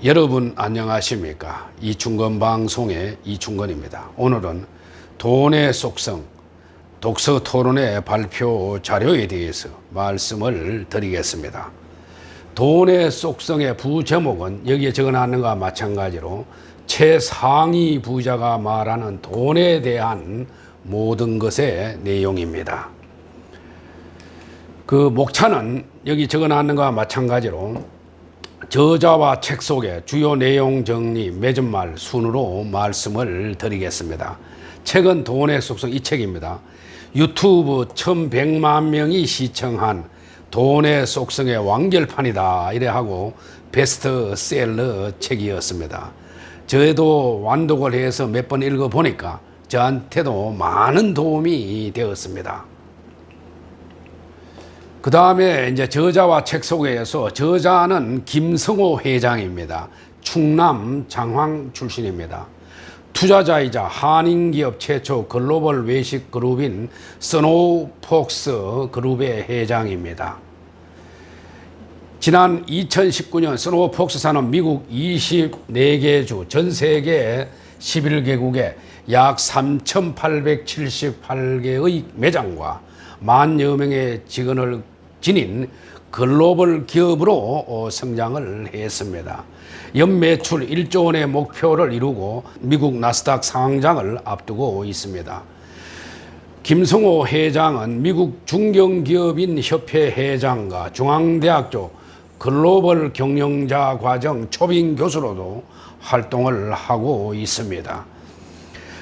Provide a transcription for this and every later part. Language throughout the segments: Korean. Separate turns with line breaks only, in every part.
여러분 안녕하십니까? 이충건 방송의 이충건입니다. 오늘은 돈의 속성, 독서 토론회 발표 자료에 대해서 말씀을 드리겠습니다. 돈의 속성의 부제목은 여기에 적어놨는 것과 마찬가지로 최상위 부자가 말하는 돈에 대한 모든 것의 내용입니다. 그 목차는 여기 적어놨는 것과 마찬가지로 저자와 책 속의 주요 내용 정리 맺은말 순으로 말씀을 드리겠습니다. 책은 돈의 속성 이 책입니다. 유튜브 1100만 명이 시청한 돈의 속성의 완결판이다 이래 하고 베스트셀러 책이었습니다. 저도 완독을 해서 몇 번 읽어보니까 저한테도 많은 도움이 되었습니다. 그 다음에 이제 저자와 책 소개에서 저자는 김성호 회장입니다. 충남 장황 출신입니다. 투자자이자 한인기업 최초 글로벌 외식 그룹인 스노우폭스 그룹의 회장입니다. 지난 2019년 스노우폭스사는 미국 24개 주, 전 세계 11개국에 약 3,878개의 매장과 10,000여 명의 직원을 지닌 글로벌 기업으로 성장을 했습니다. 연매출 1조 원의 목표를 이루고 미국 나스닥 상장을 앞두고 있습니다. 김성호 회장은 미국 중견기업인 협회 회장과 중앙대학교 글로벌 경영자 과정 초빙 교수로도 활동을 하고 있습니다.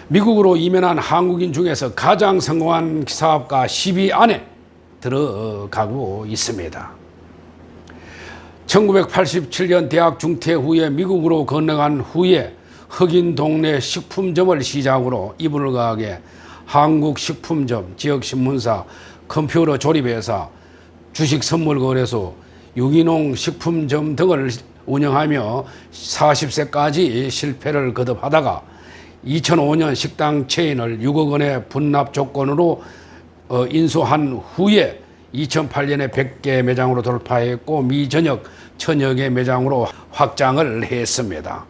미국으로 이민한 한국인 중에서 가장 성공한 사업가 10위 안에 들어가고 있습니다. 1987년 대학 중퇴 후에 미국으로 건너간 후에 흑인 동네 식품점을 시작으로 이불 가게, 한국식품점, 지역신문사, 컴퓨터 조립회사, 주식선물거래소, 유기농 식품점 등을 운영하며 40세까지 실패를 거듭하다가 2005년 식당 체인을 6억 원의 분납 조건으로 인수한 후에 2008년에 100개 매장으로 돌파했고 미 전역 1000여 개 매장으로 확장을 했습니다.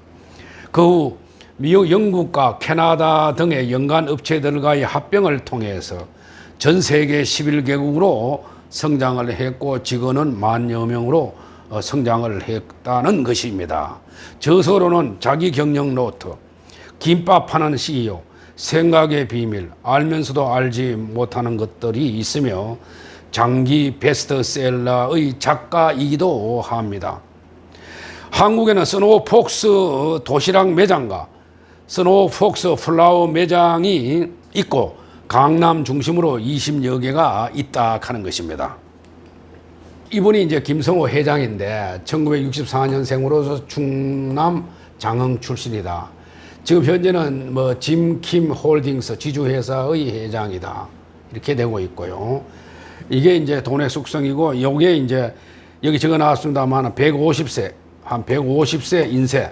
그 후 미국, 영국과 캐나다 등의 연간 업체들과의 합병을 통해서 전 세계 11개국으로 성장을 했고 직원은 10,000여 명으로 성장을 했다는 것입니다. 저서로는 자기 경영 노트, 김밥 파는 CEO, 생각의 비밀, 알면서도 알지 못하는 것들이 있으며 장기 베스트셀러의 작가이기도 합니다. 한국에는 스노우폭스 도시락 매장과 스노우폭스 플라워 매장이 있고 강남 중심으로 20여 개가 있다 하는 것입니다. 이분이 이제 김성호 회장인데 1964년생으로서 충남 장흥 출신이다. 지금 현재는 뭐 짐킴 홀딩스 지주회사의 회장이다 이렇게 되고 있고요. 이게 이제 돈의 속성이고 요게 이제 여기 적어 놨습니다만 150세 한 150세 인쇄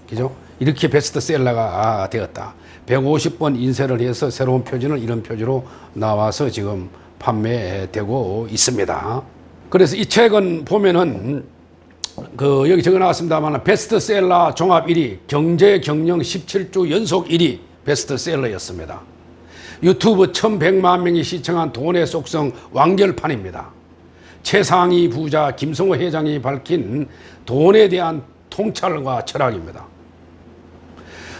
그죠? 이렇게 베스트셀러가 되었다. 150번 인쇄를 해서 새로운 표지는 이런 표지로 나와서 지금 판매되고 있습니다. 그래서 이 책은 보면은 여기 적어 나왔습니다만 베스트셀러 종합 1위, 경제 경영 17주 연속 1위 베스트셀러였습니다. 유튜브 1100만 명이 시청한 돈의 속성 완결판입니다. 최상위 부자 김성호 회장이 밝힌 돈에 대한 통찰과 철학입니다.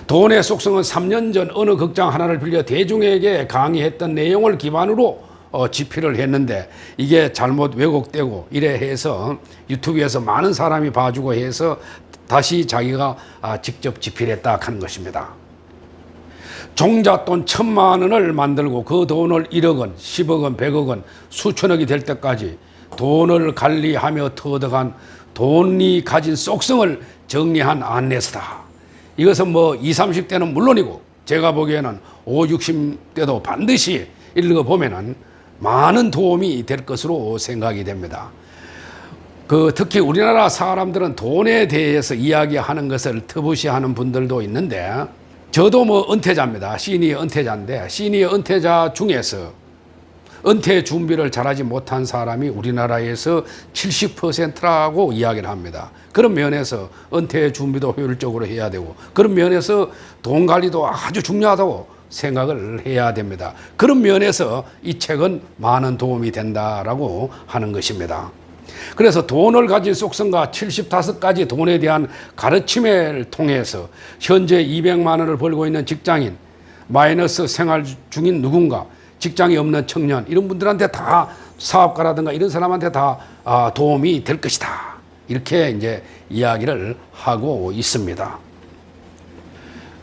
돈의 속성은 3년 전 어느 극장 하나를 빌려 대중에게 강의했던 내용을 기반으로 집필을 했는데 이게 잘못 왜곡되고 이래 해서 유튜브에서 많은 사람이 봐주고 해서 다시 자기가 직접 집필했다 하는 것입니다. 종잣돈 1,000만 원을 만들고 그 돈을 1억 원, 10억 원, 100억 원, 수천억이 될 때까지 돈을 관리하며 터득한 돈이 가진 속성을 정리한 안내서다. 이것은 뭐 20, 30대는 물론이고 제가 보기에는 50, 60대도 반드시 읽어보면은 많은 도움이 될 것으로 생각이 됩니다. 특히 우리나라 사람들은 돈에 대해서 이야기하는 것을 터부시하는 분들도 있는데 저도 뭐 은퇴자입니다. 시니어 은퇴자인데 시니어 은퇴자 중에서 은퇴 준비를 잘하지 못한 사람이 우리나라에서 70%라고 이야기를 합니다. 그런 면에서 은퇴 준비도 효율적으로 해야 되고, 그런 면에서 돈 관리도 아주 중요하다고 생각을 해야 됩니다. 그런 면에서 이 책은 많은 도움이 된다라고 하는 것입니다. 그래서 돈을 가진 속성과 75가지 돈에 대한 가르침을 통해서 현재 200만 원을 벌고 있는 직장인, 마이너스 생활 중인 누군가, 직장이 없는 청년, 이런 분들한테 다, 사업가라든가 이런 사람한테 다 도움이 될 것이다. 이렇게 이제 이야기를 하고 있습니다.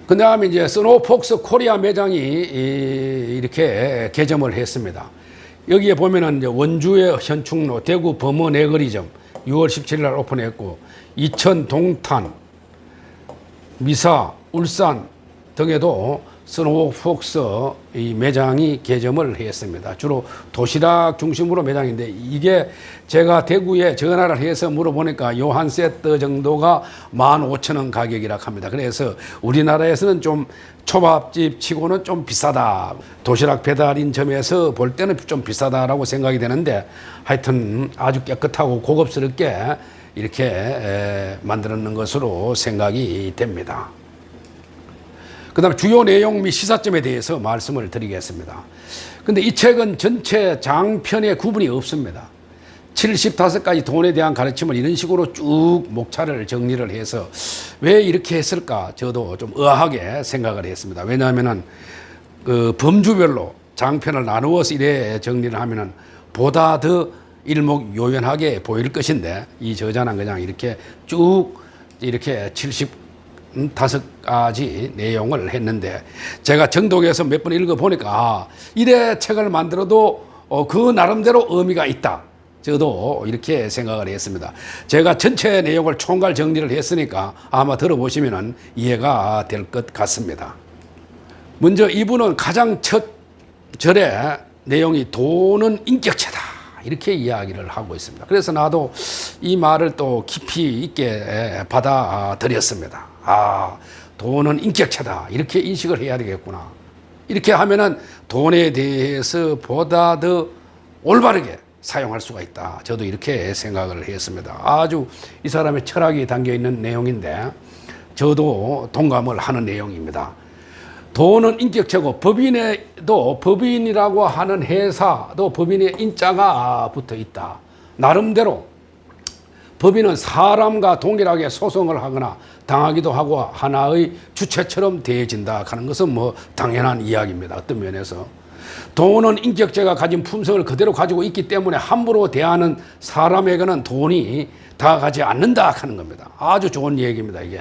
그 다음에 이제 스노우폭스 코리아 매장이 이렇게 개점을 했습니다. 여기에 보면은 이제 원주의 현충로, 대구 범어 내거리점 6월 17일 날 오픈했고, 이천 동탄, 미사, 울산 등에도 스노우폭스 이 매장이 개점을 했습니다. 주로 도시락 중심으로 매장인데, 이게 제가 대구에 전화를 해서 물어보니까 요 한 세트 정도가 15,000원 가격이라 합니다. 그래서 우리나라에서는 좀 초밥집 치고는 좀 비싸다. 도시락 배달인 점에서 볼 때는 좀 비싸다라고 생각이 되는데, 하여튼 아주 깨끗하고 고급스럽게 이렇게 만들었는 것으로 생각이 됩니다. 그 다음에 주요 내용 및 시사점에 대해서 말씀을 드리겠습니다. 근데 이 책은 전체 장편에 구분이 없습니다. 75가지 돈에 대한 가르침을 이런 식으로 쭉 목차를 정리를 해서 왜 이렇게 했을까 저도 좀 의아하게 생각을 했습니다. 왜냐하면은 그 범주별로 장편을 나누어서 이래 정리를 하면은 보다 더 일목요연하게 보일 것인데, 이 저자는 그냥 이렇게 쭉 이렇게 75가지 내용을 했는데, 제가 정독해서 몇 번 읽어보니까 이래 책을 만들어도 그 나름대로 의미가 있다. 저도 이렇게 생각을 했습니다. 제가 전체 내용을 총괄 정리를 했으니까 아마 들어보시면 이해가 될 것 같습니다. 먼저 이분은 가장 첫 절에 내용이 돈은 인격체다, 이렇게 이야기를 하고 있습니다. 그래서 나도 이 말을 또 깊이 있게 받아들였습니다. 돈은 인격체다, 이렇게 인식을 해야 되겠구나. 이렇게 하면은 돈에 대해서 보다 더 올바르게 사용할 수가 있다. 저도 이렇게 생각을 했습니다. 아주 이 사람의 철학이 담겨 있는 내용인데 저도 동감을 하는 내용입니다. 돈은 인격체고, 법인에도 법인이라고 하는 회사도 법인의 인자가 붙어 있다. 나름대로 법인은 사람과 동일하게 소송을 하거나 당하기도 하고 하나의 주체처럼 대해진다 하는 것은 뭐 당연한 이야기입니다. 어떤 면에서 돈은 인격체가 가진 품성을 그대로 가지고 있기 때문에 함부로 대하는 사람에게는 돈이 다가가지 않는다 하는 겁니다. 아주 좋은 얘기입니다, 이게.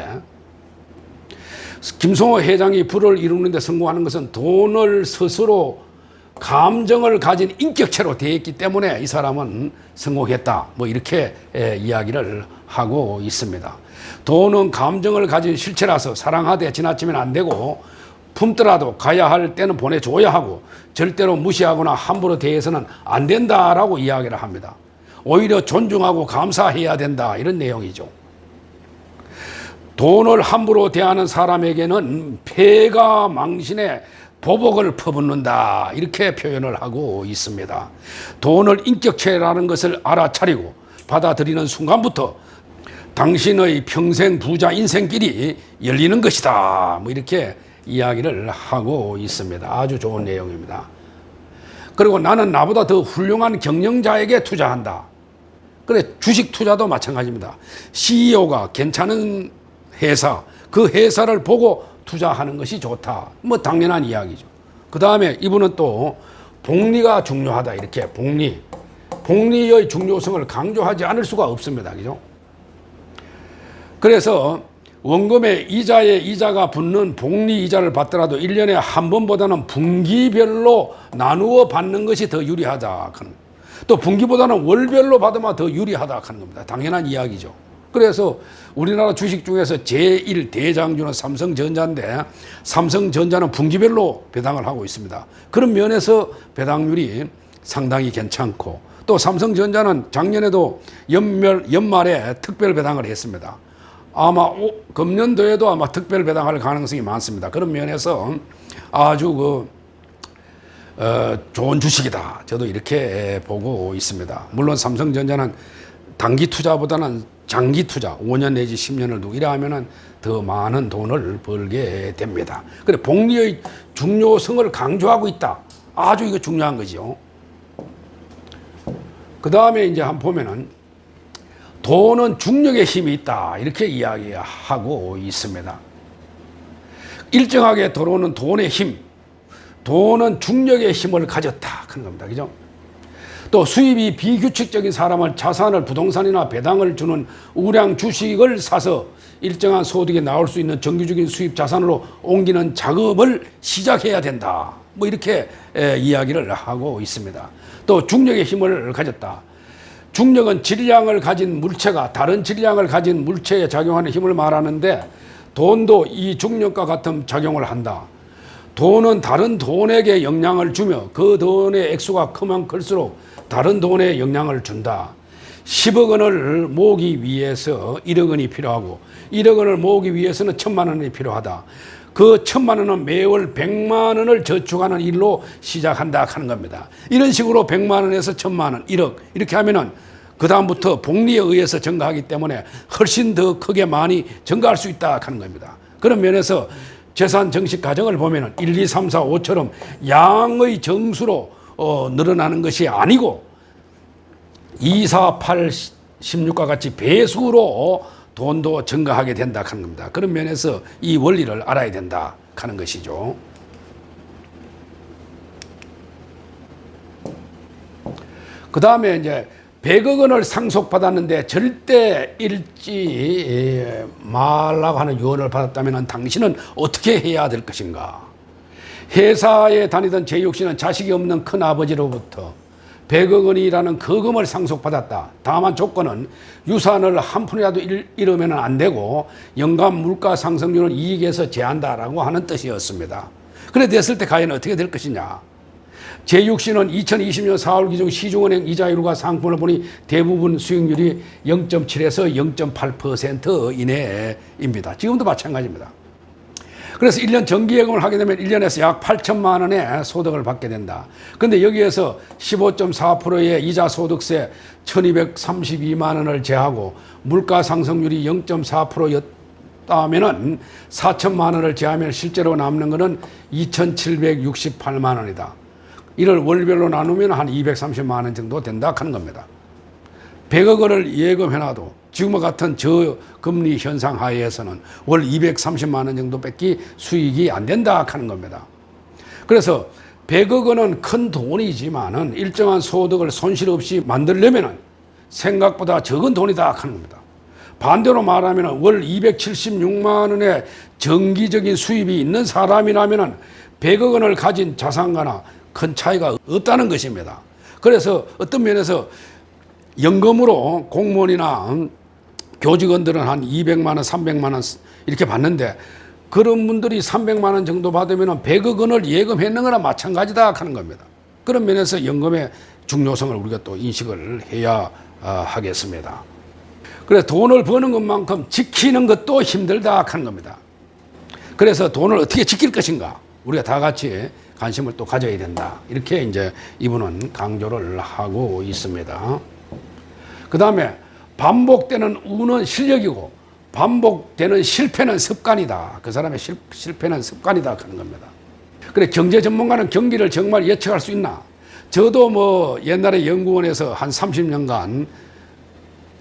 김성호 회장이 부를 이루는 데 성공하는 것은 돈을 스스로 감정을 가진 인격체로 대했기 때문에 이 사람은 성공했다. 뭐 이렇게 이야기를 하고 있습니다. 돈은 감정을 가진 실체라서 사랑하되 지나치면 안 되고, 품더라도 가야 할 때는 보내줘야 하고, 절대로 무시하거나 함부로 대해서는 안 된다라고 이야기를 합니다. 오히려 존중하고 감사해야 된다, 이런 내용이죠. 돈을 함부로 대하는 사람에게는 폐가 망신에 보복을 퍼붓는다, 이렇게 표현을 하고 있습니다. 돈을 인격체라는 것을 알아차리고 받아들이는 순간부터 당신의 평생 부자 인생길이 열리는 것이다, 뭐 이렇게 이야기를 하고 있습니다. 아주 좋은 내용입니다. 그리고 나는 나보다 더 훌륭한 경영자에게 투자한다. 그래, 주식 투자도 마찬가지입니다. CEO가 괜찮은 회사, 그 회사를 보고 투자하는 것이 좋다. 뭐 당연한 이야기죠. 그 다음에 이분은 또 복리가 중요하다, 이렇게 복리의 중요성을 강조하지 않을 수가 없습니다. 그죠? 그래서 원금의 이자에 이자가 붙는 복리 이자를 받더라도 1년에 한 번보다는 분기별로 나누어 받는 것이 더 유리하다. 또 분기보다는 월별로 받으면 더 유리하다 하는 겁니다. 당연한 이야기죠. 그래서 우리나라 주식 중에서 제1 대장주는 삼성전자인데, 삼성전자는 분기별로 배당을 하고 있습니다. 그런 면에서 배당률이 상당히 괜찮고, 또 삼성전자는 작년에도 연말에 특별 배당을 했습니다. 아마 금년도에도 아마 특별 배당할 가능성이 많습니다. 그런 면에서 아주 좋은 주식이다. 저도 이렇게 보고 있습니다. 물론 삼성전자는 단기 투자보다는 장기 투자, 5년 내지 10년을 두고 이러하면은 더 많은 돈을 벌게 됩니다. 그래, 복리의 중요성을 강조하고 있다. 아주 이거 중요한 거죠. 그 다음에 이제 한번 보면은 돈은 중력의 힘이 있다. 이렇게 이야기하고 있습니다. 일정하게 들어오는 돈의 힘, 돈은 중력의 힘을 가졌다. 그런 겁니다. 그죠? 또 수입이 비규칙적인 사람은 자산을 부동산이나 배당을 주는 우량 주식을 사서 일정한 소득이 나올 수 있는 정규적인 수입 자산으로 옮기는 작업을 시작해야 된다. 뭐 이렇게 이야기를 하고 있습니다. 또 중력의 힘을 가졌다. 중력은 질량을 가진 물체가 다른 질량을 가진 물체에 작용하는 힘을 말하는데 돈도 이 중력과 같은 작용을 한다. 돈은 다른 돈에게 영향을 주며 그 돈의 액수가 크면 클수록 다른 돈에 영향을 준다. 10억 원을 모으기 위해서 1억 원이 필요하고 1억 원을 모으기 위해서는 1,000만 원이 필요하다. 그 1,000만 원은 매월 100만 원을 저축하는 일로 시작한다 하는 겁니다. 이런 식으로 100만 원에서 1,000만 원, 1억 이렇게 하면은 그 다음부터 복리에 의해서 증가하기 때문에 훨씬 더 크게 많이 증가할 수 있다 하는 겁니다. 그런 면에서 재산 정식 과정을 보면은 1, 2, 3, 4, 5처럼 양의 정수로 늘어나는 것이 아니고 2, 4, 8, 16과 같이 배수로 돈도 증가하게 된다 하는 겁니다. 그런 면에서 이 원리를 알아야 된다 하는 것이죠. 그 다음에 이제 100억 원을 상속받았는데 절대 잃지 말라고 하는 유언을 받았다면 당신은 어떻게 해야 될 것인가? 회사에 다니던 제육 씨는 자식이 없는 큰아버지로부터 100억 원이라는 거금을 상속받았다. 다만 조건은 유산을 한 푼이라도 잃으면 안 되고 연간 물가 상승률은 이익에서 제한다라고 하는 뜻이었습니다. 그래 됐을 때 과연 어떻게 될 것이냐? 제육 씨는 2020년 4월 기준 시중은행 이자율과 상품을 보니 대부분 수익률이 0.7에서 0.8% 이내입니다. 지금도 마찬가지입니다. 그래서 1년 정기예금을 하게 되면 1년에서 약 8천만 원의 소득을 받게 된다. 그런데 여기에서 15.4%의 이자 소득세 1232만 원을 제하고 물가 상승률이 0.4%였다면 4천만 원을 제하면 실제로 남는 것은 2,768만 원이다. 이를 월별로 나누면 한 230만 원 정도 된다 하는 겁니다. 100억 원을 예금해놔도 지금과 같은 저금리 현상 하에서는 월 230만 원 정도밖에 수익이 안 된다 하는 겁니다. 그래서 100억 원은 큰 돈이지만은 일정한 소득을 손실 없이 만들려면은 생각보다 적은 돈이다 하는 겁니다. 반대로 말하면 월 276만 원의 정기적인 수입이 있는 사람이라면 100억 원을 가진 자산가나 큰 차이가 없다는 것입니다. 그래서 어떤 면에서 연금으로 공무원이나 교직원들은 한 200만 원, 300만 원 이렇게 받는데 그런 분들이 300만 원 정도 받으면 100억 원을 예금했는 거나 마찬가지다 하는 겁니다. 그런 면에서 연금의 중요성을 우리가 또 인식을 해야 하겠습니다. 그래서 돈을 버는 것만큼 지키는 것도 힘들다 하는 겁니다. 그래서 돈을 어떻게 지킬 것인가 우리가 다 같이 관심을 또 가져야 된다. 이렇게 이제 이분은 강조를 하고 있습니다. 그 다음에 반복되는 운은 실력이고 반복되는 실패는 습관이다. 그 사람의 실패는 습관이다 하는 겁니다. 그래 경제 전문가는 경기를 정말 예측할 수 있나? 저도 뭐 옛날에 연구원에서 한 30년간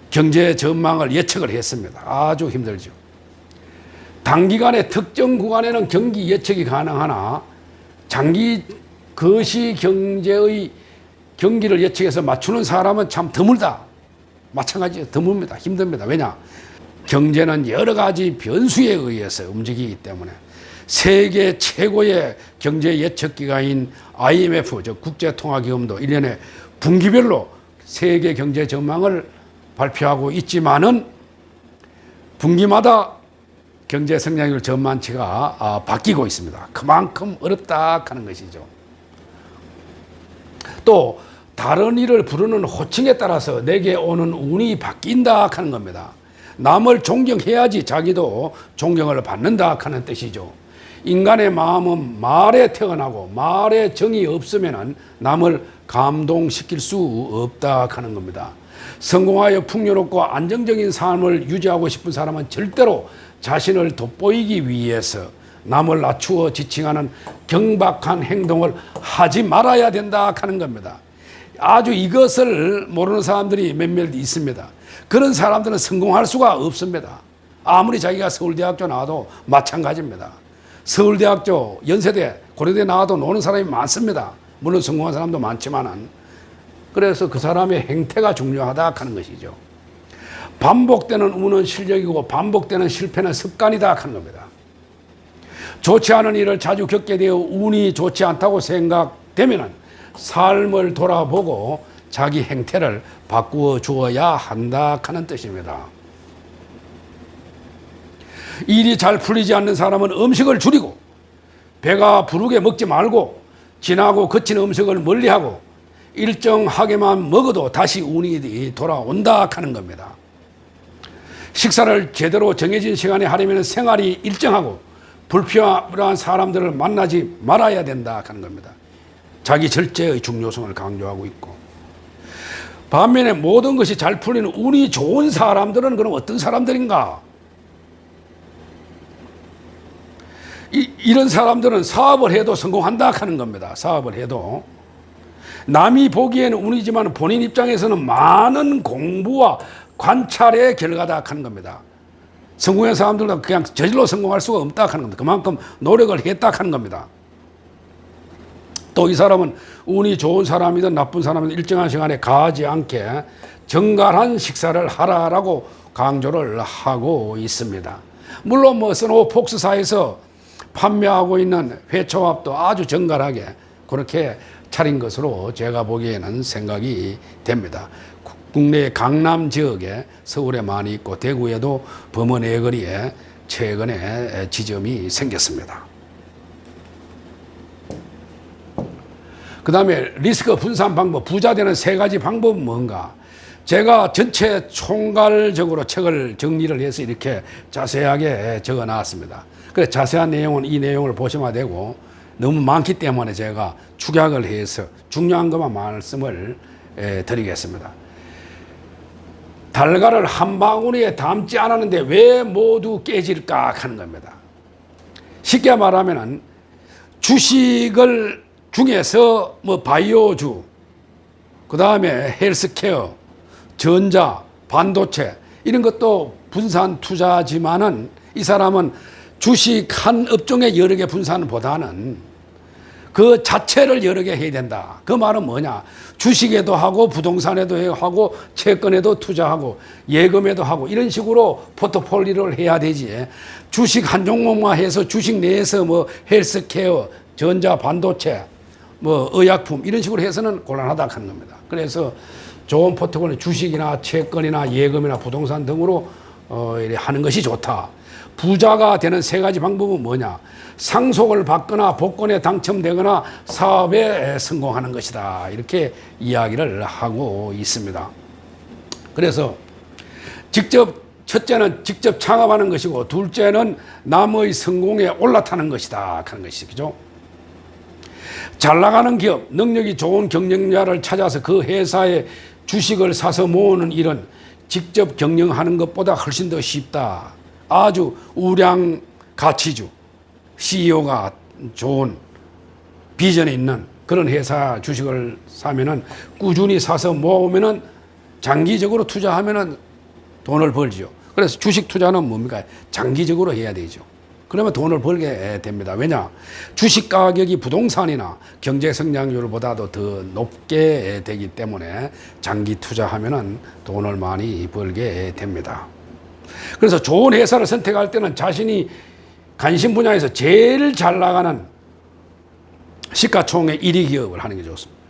경제 전망을 예측을 했습니다. 아주 힘들죠. 단기간에 특정 구간에는 경기 예측이 가능하나 장기 거시 경제의 경기를 예측해서 맞추는 사람은 참 드물다. 마찬가지로 드뭅니다. 힘듭니다. 왜냐? 경제는 여러 가지 변수에 의해서 움직이기 때문에 세계 최고의 경제 예측 기관인 IMF, 즉 국제통화기금도 1년에 분기별로 세계 경제 전망을 발표하고 있지만은 분기마다 경제 성장률 전망치가 바뀌고 있습니다. 그만큼 어렵다 하는 것이죠. 또 다른 이를 부르는 호칭에 따라서 내게 오는 운이 바뀐다 하는 겁니다. 남을 존경해야지 자기도 존경을 받는다 하는 뜻이죠. 인간의 마음은 말에 태어나고 말에 정이 없으면 남을 감동시킬 수 없다 하는 겁니다. 성공하여 풍요롭고 안정적인 삶을 유지하고 싶은 사람은 절대로 자신을 돋보이기 위해서 남을 낮추어 지칭하는 경박한 행동을 하지 말아야 된다 하는 겁니다. 아주 이것을 모르는 사람들이 몇몇 있습니다. 그런 사람들은 성공할 수가 없습니다. 아무리 자기가 서울대학교 나와도 마찬가지입니다. 서울대학교, 연세대, 고려대 나와도 노는 사람이 많습니다. 물론 성공한 사람도 많지만은. 그래서 그 사람의 행태가 중요하다 하는 것이죠. 반복되는 운은 실력이고 반복되는 실패는 습관이다 하는 겁니다. 좋지 않은 일을 자주 겪게 되어 운이 좋지 않다고 생각되면 삶을 돌아보고 자기 행태를 바꾸어 주어야 한다 하는 뜻입니다. 일이 잘 풀리지 않는 사람은 음식을 줄이고 배가 부르게 먹지 말고 진하고 거친 음식을 멀리하고 일정하게만 먹어도 다시 운이 돌아온다 하는 겁니다. 식사를 제대로 정해진 시간에 하려면 생활이 일정하고 불필요한 사람들을 만나지 말아야 된다 하는 겁니다. 자기 절제의 중요성을 강조하고 있고, 반면에 모든 것이 잘 풀리는 운이 좋은 사람들은 그럼 어떤 사람들인가? 이런 사람들은 사업을 해도 성공한다 하는 겁니다. 사업을 해도. 남이 보기에는 운이지만 본인 입장에서는 많은 공부와 관찰의 결과다 하는 겁니다. 성공한 사람들은 그냥 저절로 성공할 수가 없다 하는 겁니다. 그만큼 노력을 했다 하는 겁니다. 또 이 사람은 운이 좋은 사람이든 나쁜 사람이든 일정한 시간에 가지 않게 정갈한 식사를 하라라고 강조를 하고 있습니다. 물론 뭐 스노우폭스사에서 판매하고 있는 회초밥도 아주 정갈하게 그렇게 차린 것으로 제가 보기에는 생각이 됩니다. 국내 강남 지역에 서울에 많이 있고 대구에도 범원 애거리에 최근에 지점이 생겼습니다. 그 다음에 리스크 분산 방법, 부자 되는 3가지 방법은 뭔가? 제가 전체 총괄적으로 책을 정리를 해서 이렇게 자세하게 적어 놨습니다. 그래 자세한 내용은 이 내용을 보시면 되고, 너무 많기 때문에 제가 축약을 해서 중요한 것만 말씀을 드리겠습니다. 달걀을 한 방울에 담지 않았는데 왜 모두 깨질까 하는 겁니다. 쉽게 말하면은 주식을 중에서 뭐 바이오주, 그 다음에 헬스케어, 전자, 반도체 이런 것도 분산 투자지만은 이 사람은 주식 한 업종에 여러 개 분산보다는 그 자체를 여러 개 해야 된다. 그 말은 뭐냐? 주식에도 하고 부동산에도 하고 채권에도 투자하고 예금에도 하고 이런 식으로 포트폴리오를 해야 되지. 주식 한 종목만 해서 주식 내에서 뭐 헬스케어, 전자, 반도체, 뭐 의약품 이런 식으로 해서는 곤란하다 하는 겁니다. 그래서 좋은 포트폴리오 주식이나 채권이나 예금이나 부동산 등으로 하는 것이 좋다. 부자가 되는 3가지 방법은 뭐냐? 상속을 받거나 복권에 당첨되거나 사업에 성공하는 것이다. 이렇게 이야기를 하고 있습니다. 그래서 첫째는 직접 창업하는 것이고, 둘째는 남의 성공에 올라타는 것이다 하는 것이죠. 잘 나가는 기업, 능력이 좋은 경영자를 찾아서 그 회사의 주식을 사서 모으는 일은 직접 경영하는 것보다 훨씬 더 쉽다. 아주 우량 가치주, CEO가 좋은 비전이 있는 그런 회사 주식을 사면은 꾸준히 사서 모으면은 장기적으로 투자하면은 돈을 벌죠. 그래서 주식 투자는 뭡니까? 장기적으로 해야 되죠. 그러면 돈을 벌게 됩니다. 왜냐? 주식 가격이 부동산이나 경제 성장률보다도 더 높게 되기 때문에 장기 투자하면은 돈을 많이 벌게 됩니다. 그래서 좋은 회사를 선택할 때는 자신이 관심 분야에서 제일 잘 나가는 시가총액 1위 기업을 하는 게 좋습니다.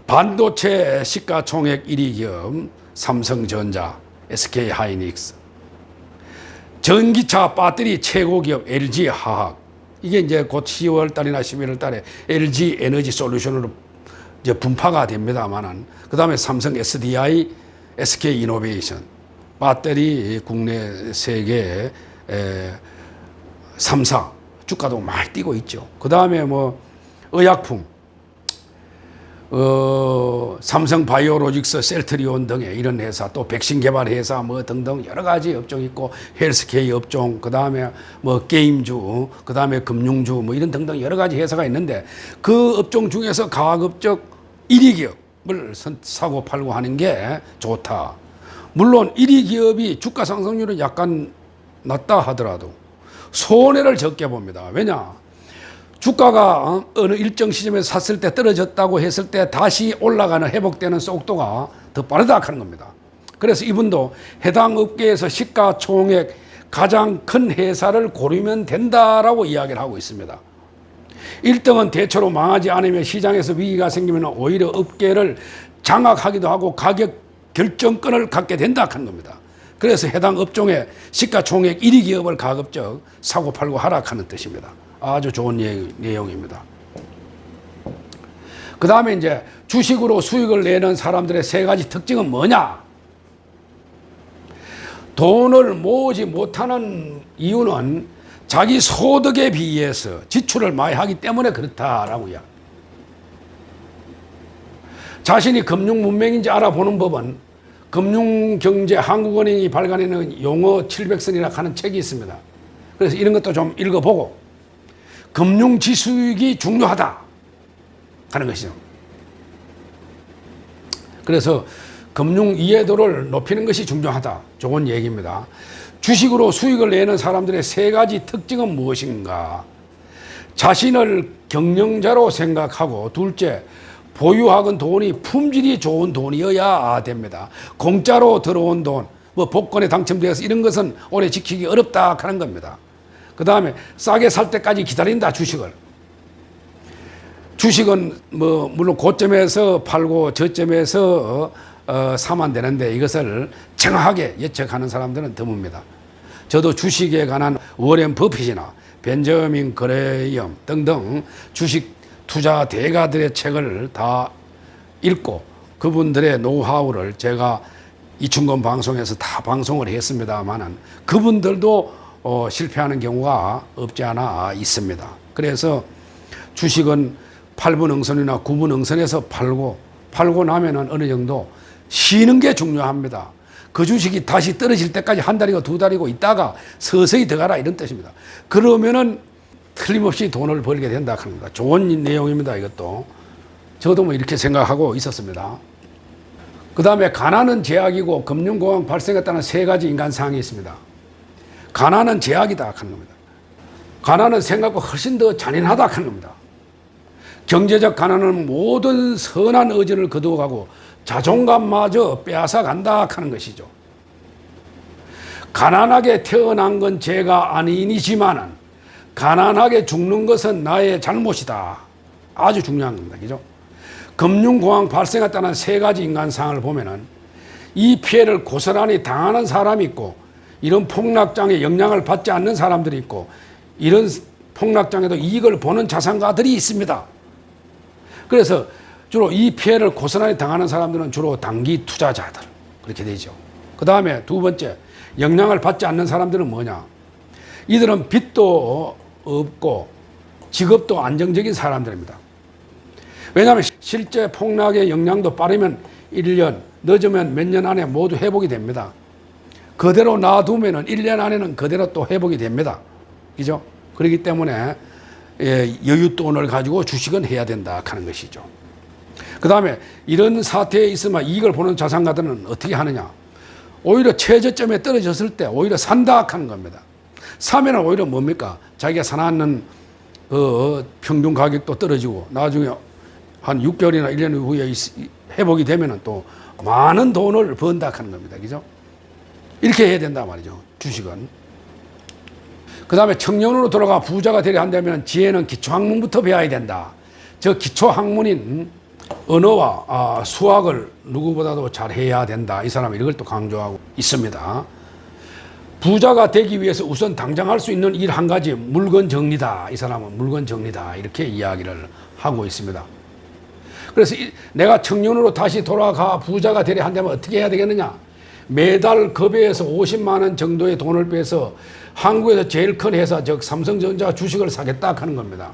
반도체 시가총액 1위 기업 삼성전자, SK하이닉스, 전기차 배터리 최고 기업 LG화학, 이게 이제 곧 10월 달이나 11월 달에 LG 에너지 솔루션으로 이제 분파가 됩니다만은, 그 다음에 삼성 SDI, SK 이노베이션, 배터리 국내 세계 3사 주가도 많이 뛰고 있죠. 그 다음에 뭐 의약품, 삼성 바이오로직스, 셀트리온 등의 이런 회사, 또 백신 개발 회사 뭐 등등 여러 가지 업종이 있고, 헬스케어 업종, 그 다음에 뭐 게임주, 그 다음에 금융주 뭐 이런 등등 여러 가지 회사가 있는데, 그 업종 중에서 가급적 1위 기업을 사고 팔고 하는 게 좋다. 물론 1위 기업이 주가 상승률은 약간 낮다 하더라도 손해를 적게 봅니다. 왜냐? 주가가 어느 일정 시점에서 샀을 때 떨어졌다고 했을 때 다시 올라가는, 회복되는 속도가 더 빠르다 하는 겁니다. 그래서 이분도 해당 업계에서 시가총액 가장 큰 회사를 고르면 된다라고 이야기를 하고 있습니다. 1등은 대체로 망하지 않으면 시장에서 위기가 생기면 오히려 업계를 장악하기도 하고 가격 결정권을 갖게 된다 하는 겁니다. 그래서 해당 업종의 시가총액 1위 기업을 가급적 사고 팔고 하락하는 뜻입니다. 아주 좋은 내용입니다. 그 다음에 이제 주식으로 수익을 내는 사람들의 세 가지 특징은 뭐냐? 돈을 모으지 못하는 이유는 자기 소득에 비해서 지출을 많이 하기 때문에 그렇다라고요. 자신이 금융문맹인지 알아보는 법은 금융경제 한국은행이 발간해낸 용어 700선이라고 하는 책이 있습니다. 그래서 이런 것도 좀 읽어보고 금융지수익이 중요하다 하는 것이죠. 그래서 금융 이해도를 높이는 것이 중요하다. 좋은 얘기입니다. 주식으로 수익을 내는 사람들의 세 가지 특징은 무엇인가? 자신을 경영자로 생각하고, 둘째, 보유하건 돈이 품질이 좋은 돈이어야 됩니다. 공짜로 들어온 돈, 뭐 복권에 당첨되어서 이런 것은 오래 지키기 어렵다 하는 겁니다. 그 다음에 싸게 살 때까지 기다린다, 주식을. 주식은 뭐 물론 고점에서 팔고 저점에서 사면 되는데 이것을 정확하게 예측하는 사람들은 드뭅니다. 저도 주식에 관한 워렌 버핏이나 벤저민 그레이엄 등등 주식 투자 대가들의 책을 다 읽고 그분들의 노하우를 제가 이춘건 방송에서 다 방송을 했습니다만은 그분들도 실패하는 경우가 없지 않아 있습니다. 그래서 주식은 8분 응선이나 9분 응선에서 팔고 나면은 어느 정도 쉬는 게 중요합니다. 그 주식이 다시 떨어질 때까지 한 달이고 두 달이고 있다가 서서히 들어가라 이런 뜻입니다. 그러면은 틀림없이 돈을 벌게 된다 합니다. 좋은 내용입니다. 이것도 저도 뭐 이렇게 생각하고 있었습니다. 그 다음에 가난은 제약이고 금융공황 발생했다는 세 가지 인간사항이 있습니다. 가난은 제약이다 하는 겁니다. 가난은 생각보다 훨씬 더 잔인하다 하는 겁니다. 경제적 가난은 모든 선한 의지를 거두어가고 자존감마저 빼앗아 간다 하는 것이죠. 가난하게 태어난 건 죄가 아니지만은 가난하게 죽는 것은 나의 잘못이다. 아주 중요한 겁니다. 그죠? 금융공황 발생했다는 세 가지 인간상을 보면은 이 피해를 고스란히 당하는 사람이 있고, 이런 폭락장에 영향을 받지 않는 사람들이 있고, 이런 폭락장에도 이익을 보는 자산가들이 있습니다. 그래서 주로 이 피해를 고스란히 당하는 사람들은 주로 단기 투자자들, 그렇게 되죠. 그 다음에 두 번째, 영향을 받지 않는 사람들은 뭐냐? 이들은 빚도 없고 직업도 안정적인 사람들입니다. 왜냐하면 실제 폭락의 영향도 빠르면 1년, 늦으면 몇 년 안에 모두 회복이 됩니다. 그대로 놔두면 1년 안에는 그대로 또 회복이 됩니다. 그죠? 그렇기 때문에 여윳돈을 가지고 주식은 해야 된다 하는 것이죠. 그 다음에 이런 사태에 있으면 이익을 보는 자산가들은 어떻게 하느냐? 오히려 최저점에 떨어졌을 때 오히려 산다 하는 겁니다. 사면 오히려 뭡니까? 자기가 사놨는 그 평균 가격도 떨어지고 나중에 한 6개월이나 1년 후에 회복이 되면 또 많은 돈을 번다 하는 겁니다. 그죠? 이렇게 해야 된다 말이죠. 주식은. 그 다음에 청년으로 돌아가 부자가 되려 한다면 지혜는 기초학문부터 배워야 된다. 저 기초학문인 언어와 수학을 누구보다도 잘해야 된다. 이 사람은 이걸 또 강조하고 있습니다. 부자가 되기 위해서 우선 당장 할 수 있는 일 한 가지, 물건 정리다. 이 사람은 물건 정리다. 이렇게 이야기를 하고 있습니다. 그래서 내가 청년으로 다시 돌아가 부자가 되려 한다면 어떻게 해야 되겠느냐? 매달 급여에서 50만 원 정도의 돈을 빼서 한국에서 제일 큰 회사 즉 삼성전자 주식을 사겠다 하는 겁니다.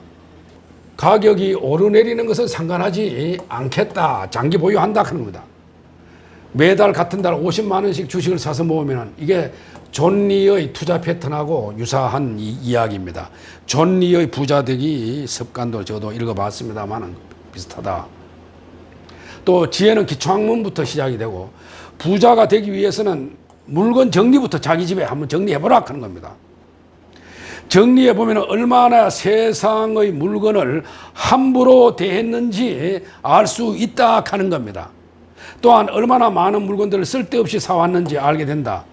가격이 오르내리는 것은 상관하지 않겠다. 장기 보유한다 하는 겁니다. 매달 같은 달 50만 원씩 주식을 사서 모으면 이게 존 리의 투자 패턴하고 유사한 이야기입니다. 존 리의 부자 되기 습관도 저도 읽어봤습니다만 비슷하다. 또 지혜는 기초학문부터 시작이 되고 부자가 되기 위해서는 물건 정리부터 자기 집에 한번 정리해보라 하는 겁니다. 정리해보면 얼마나 세상의 물건을 함부로 대했는지 알 수 있다 하는 겁니다. 또한 얼마나 많은 물건들을 쓸데없이 사왔는지 알게 된다.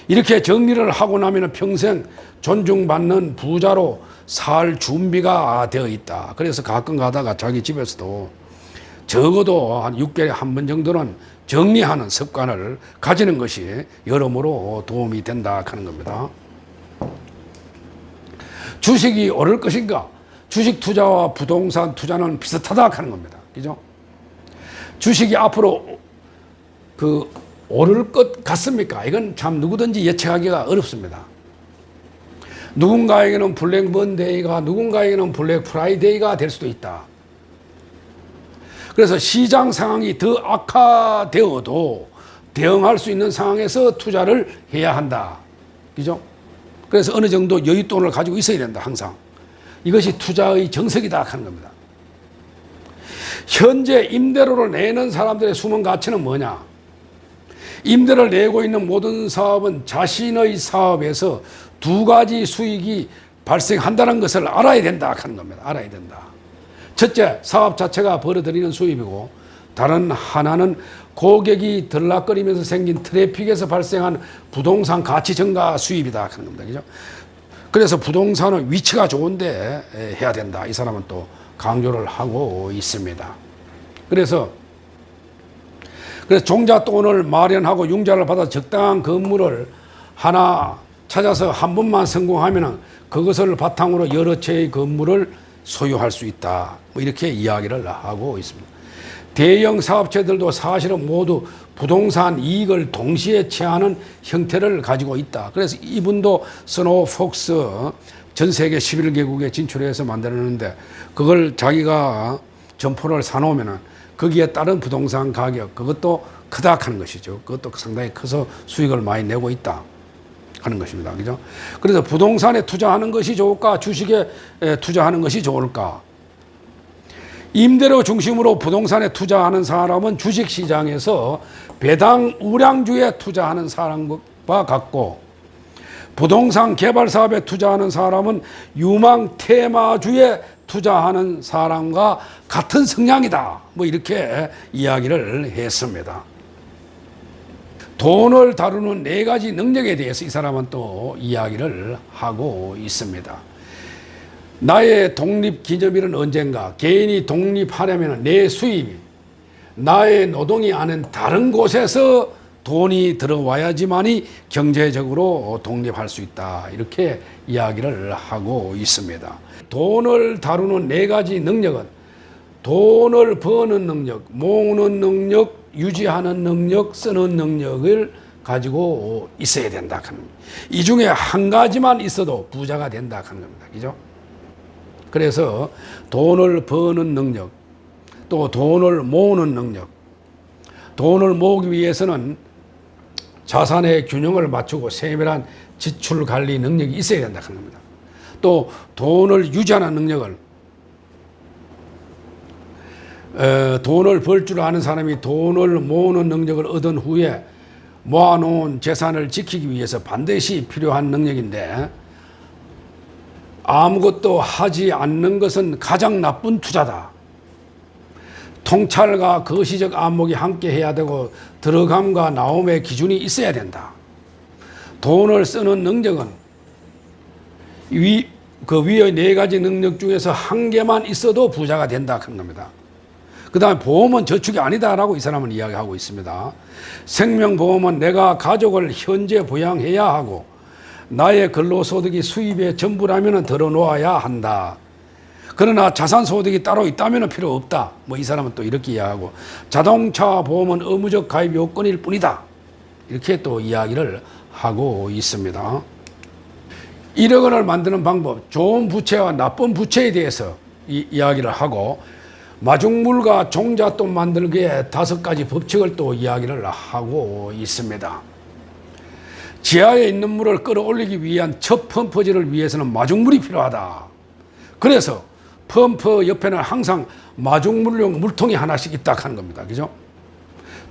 이렇게 정리를 하고 나면 평생 존중받는 부자로 살 준비가 되어 있다. 그래서 가끔 가다가 자기 집에서도 적어도 한 6개월에 한 번 정도는 정리하는 습관을 가지는 것이 여러모로 도움이 된다 하는 겁니다. 주식이 오를 것인가? 주식 투자와 부동산 투자는 비슷하다 하는 겁니다. 그죠? 주식이 앞으로 오를 것 같습니까? 이건 참 누구든지 예측하기가 어렵습니다. 누군가에게는 블랙 먼데이가 누군가에게는 블랙 프라이데이가 될 수도 있다. 그래서 시장 상황이 더 악화되어도 대응할 수 있는 상황에서 투자를 해야 한다. 그죠? 그래서 어느 정도 여윳돈을 가지고 있어야 된다, 항상. 이것이 투자의 정석이다 하는 겁니다. 현재 임대료를 내는 사람들의 숨은 가치는 뭐냐? 임대를 내고 있는 모든 사업은 자신의 사업에서 두 가지 수익이 발생한다는 것을 알아야 된다 하는 겁니다. 알아야 된다. 첫째, 사업 자체가 벌어들이는 수입이고 다른 하나는 고객이 들락거리면서 생긴 트래픽에서 발생한 부동산 가치 증가 수입이다 하는 겁니다. 그죠? 그래서 부동산은 위치가 좋은데 해야 된다. 이 사람은 또 강조를 하고 있습니다. 그래서 종잣돈을 마련하고 융자를 받아 적당한 건물을 하나 찾아서 한 번만 성공하면 그것을 바탕으로 여러 채의 건물을 소유할 수 있다. 뭐 이렇게 이야기를 하고 있습니다. 대형 사업체들도 사실은 모두 부동산 이익을 동시에 취하는 형태를 가지고 있다. 그래서 이분도 스노우 폭스 전 세계 11개국에 진출해서 만들었는데 그걸 자기가 점포를 사놓으면 거기에 따른 부동산 가격 그것도 크다 하는 것이죠. 그것도 상당히 커서 수익을 많이 내고 있다 하는 것입니다. 그죠? 그래서 부동산에 투자하는 것이 좋을까? 주식에 투자하는 것이 좋을까? 임대료 중심으로 부동산에 투자하는 사람은 주식시장에서 배당 우량주에 투자하는 사람과 같고 부동산 개발 사업에 투자하는 사람은 유망 테마주에 투자하는 사람과 같은 성향이다. 뭐 이렇게 이야기를 했습니다. 돈을 다루는 네 가지 능력에 대해서 이 사람은 또 이야기를 하고 있습니다. 나의 독립기념일은 언젠가? 개인이 독립하려면 내 수입이 나의 노동이 아닌 다른 곳에서 돈이 들어와야지만이 경제적으로 독립할 수 있다. 이렇게 이야기를 하고 있습니다. 돈을 다루는 네 가지 능력은 돈을 버는 능력, 모으는 능력, 유지하는 능력, 쓰는 능력을 가지고 있어야 된다. 이 중에 한 가지만 있어도 부자가 된다 하는 겁니다. 그죠? 그래서 돈을 버는 능력, 또 돈을 모으는 능력, 돈을 모으기 위해서는 자산의 균형을 맞추고 세밀한 지출 관리 능력이 있어야 된다 하는 겁니다. 또 돈을 유지하는 능력을 돈을 벌 줄 아는 사람이 돈을 모으는 능력을 얻은 후에 모아놓은 재산을 지키기 위해서 반드시 필요한 능력인데 아무것도 하지 않는 것은 가장 나쁜 투자다. 통찰과 거시적 안목이 함께 해야 되고 들어감과 나옴의 기준이 있어야 된다. 돈을 쓰는 능력은 그 위의 네 가지 능력 중에서 한 개만 있어도 부자가 된다 하는 겁니다. 그 다음에 보험은 저축이 아니다라고 이 사람은 이야기하고 있습니다. 생명보험은 내가 가족을 현재 부양해야 하고 나의 근로소득이 수입의 전부라면 들어놓아야 한다. 그러나 자산소득이 따로 있다면 필요 없다. 뭐 이 사람은 또 이렇게 이야기하고 자동차 보험은 의무적 가입 요건일 뿐이다. 이렇게 또 이야기를 하고 있습니다. 1억 원을 만드는 방법, 좋은 부채와 나쁜 부채에 대해서 이야기를 하고 마중물과 종잣돈 만들기에 5가지 법칙을 또 이야기를 하고 있습니다. 지하에 있는 물을 끌어올리기 위한 첫 펌프질을 위해서는 마중물이 필요하다. 그래서 펌프 옆에는 항상 마중물용 물통이 하나씩 있다 하는 겁니다. 그죠?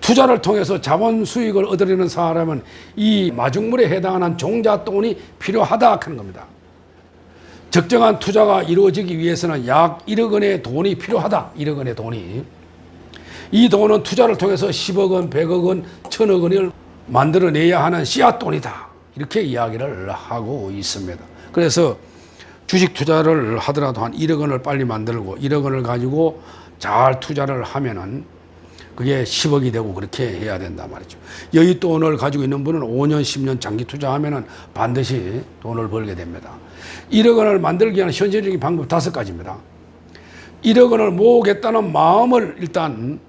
투자를 통해서 자본 수익을 얻으려는 사람은 이 마중물에 해당하는 종잣돈이 필요하다 하는 겁니다. 적정한 투자가 이루어지기 위해서는 약 1억 원의 돈이 필요하다. 1억 원의 돈이. 이 돈은 투자를 통해서 10억 원, 100억 원, 1000억 원을 만들어내야 하는 씨앗돈이다. 이렇게 이야기를 하고 있습니다. 그래서 주식 투자를 하더라도 한 1억 원을 빨리 만들고 1억 원을 가지고 잘 투자를 하면은 그게 10억이 되고 그렇게 해야 된다 말이죠. 여윳돈을 가지고 있는 분은 5년, 10년 장기 투자하면은 반드시 돈을 벌게 됩니다. 1억 원을 만들기 위한 현실적인 방법 5가지입니다. 1억 원을 모으겠다는 마음을 일단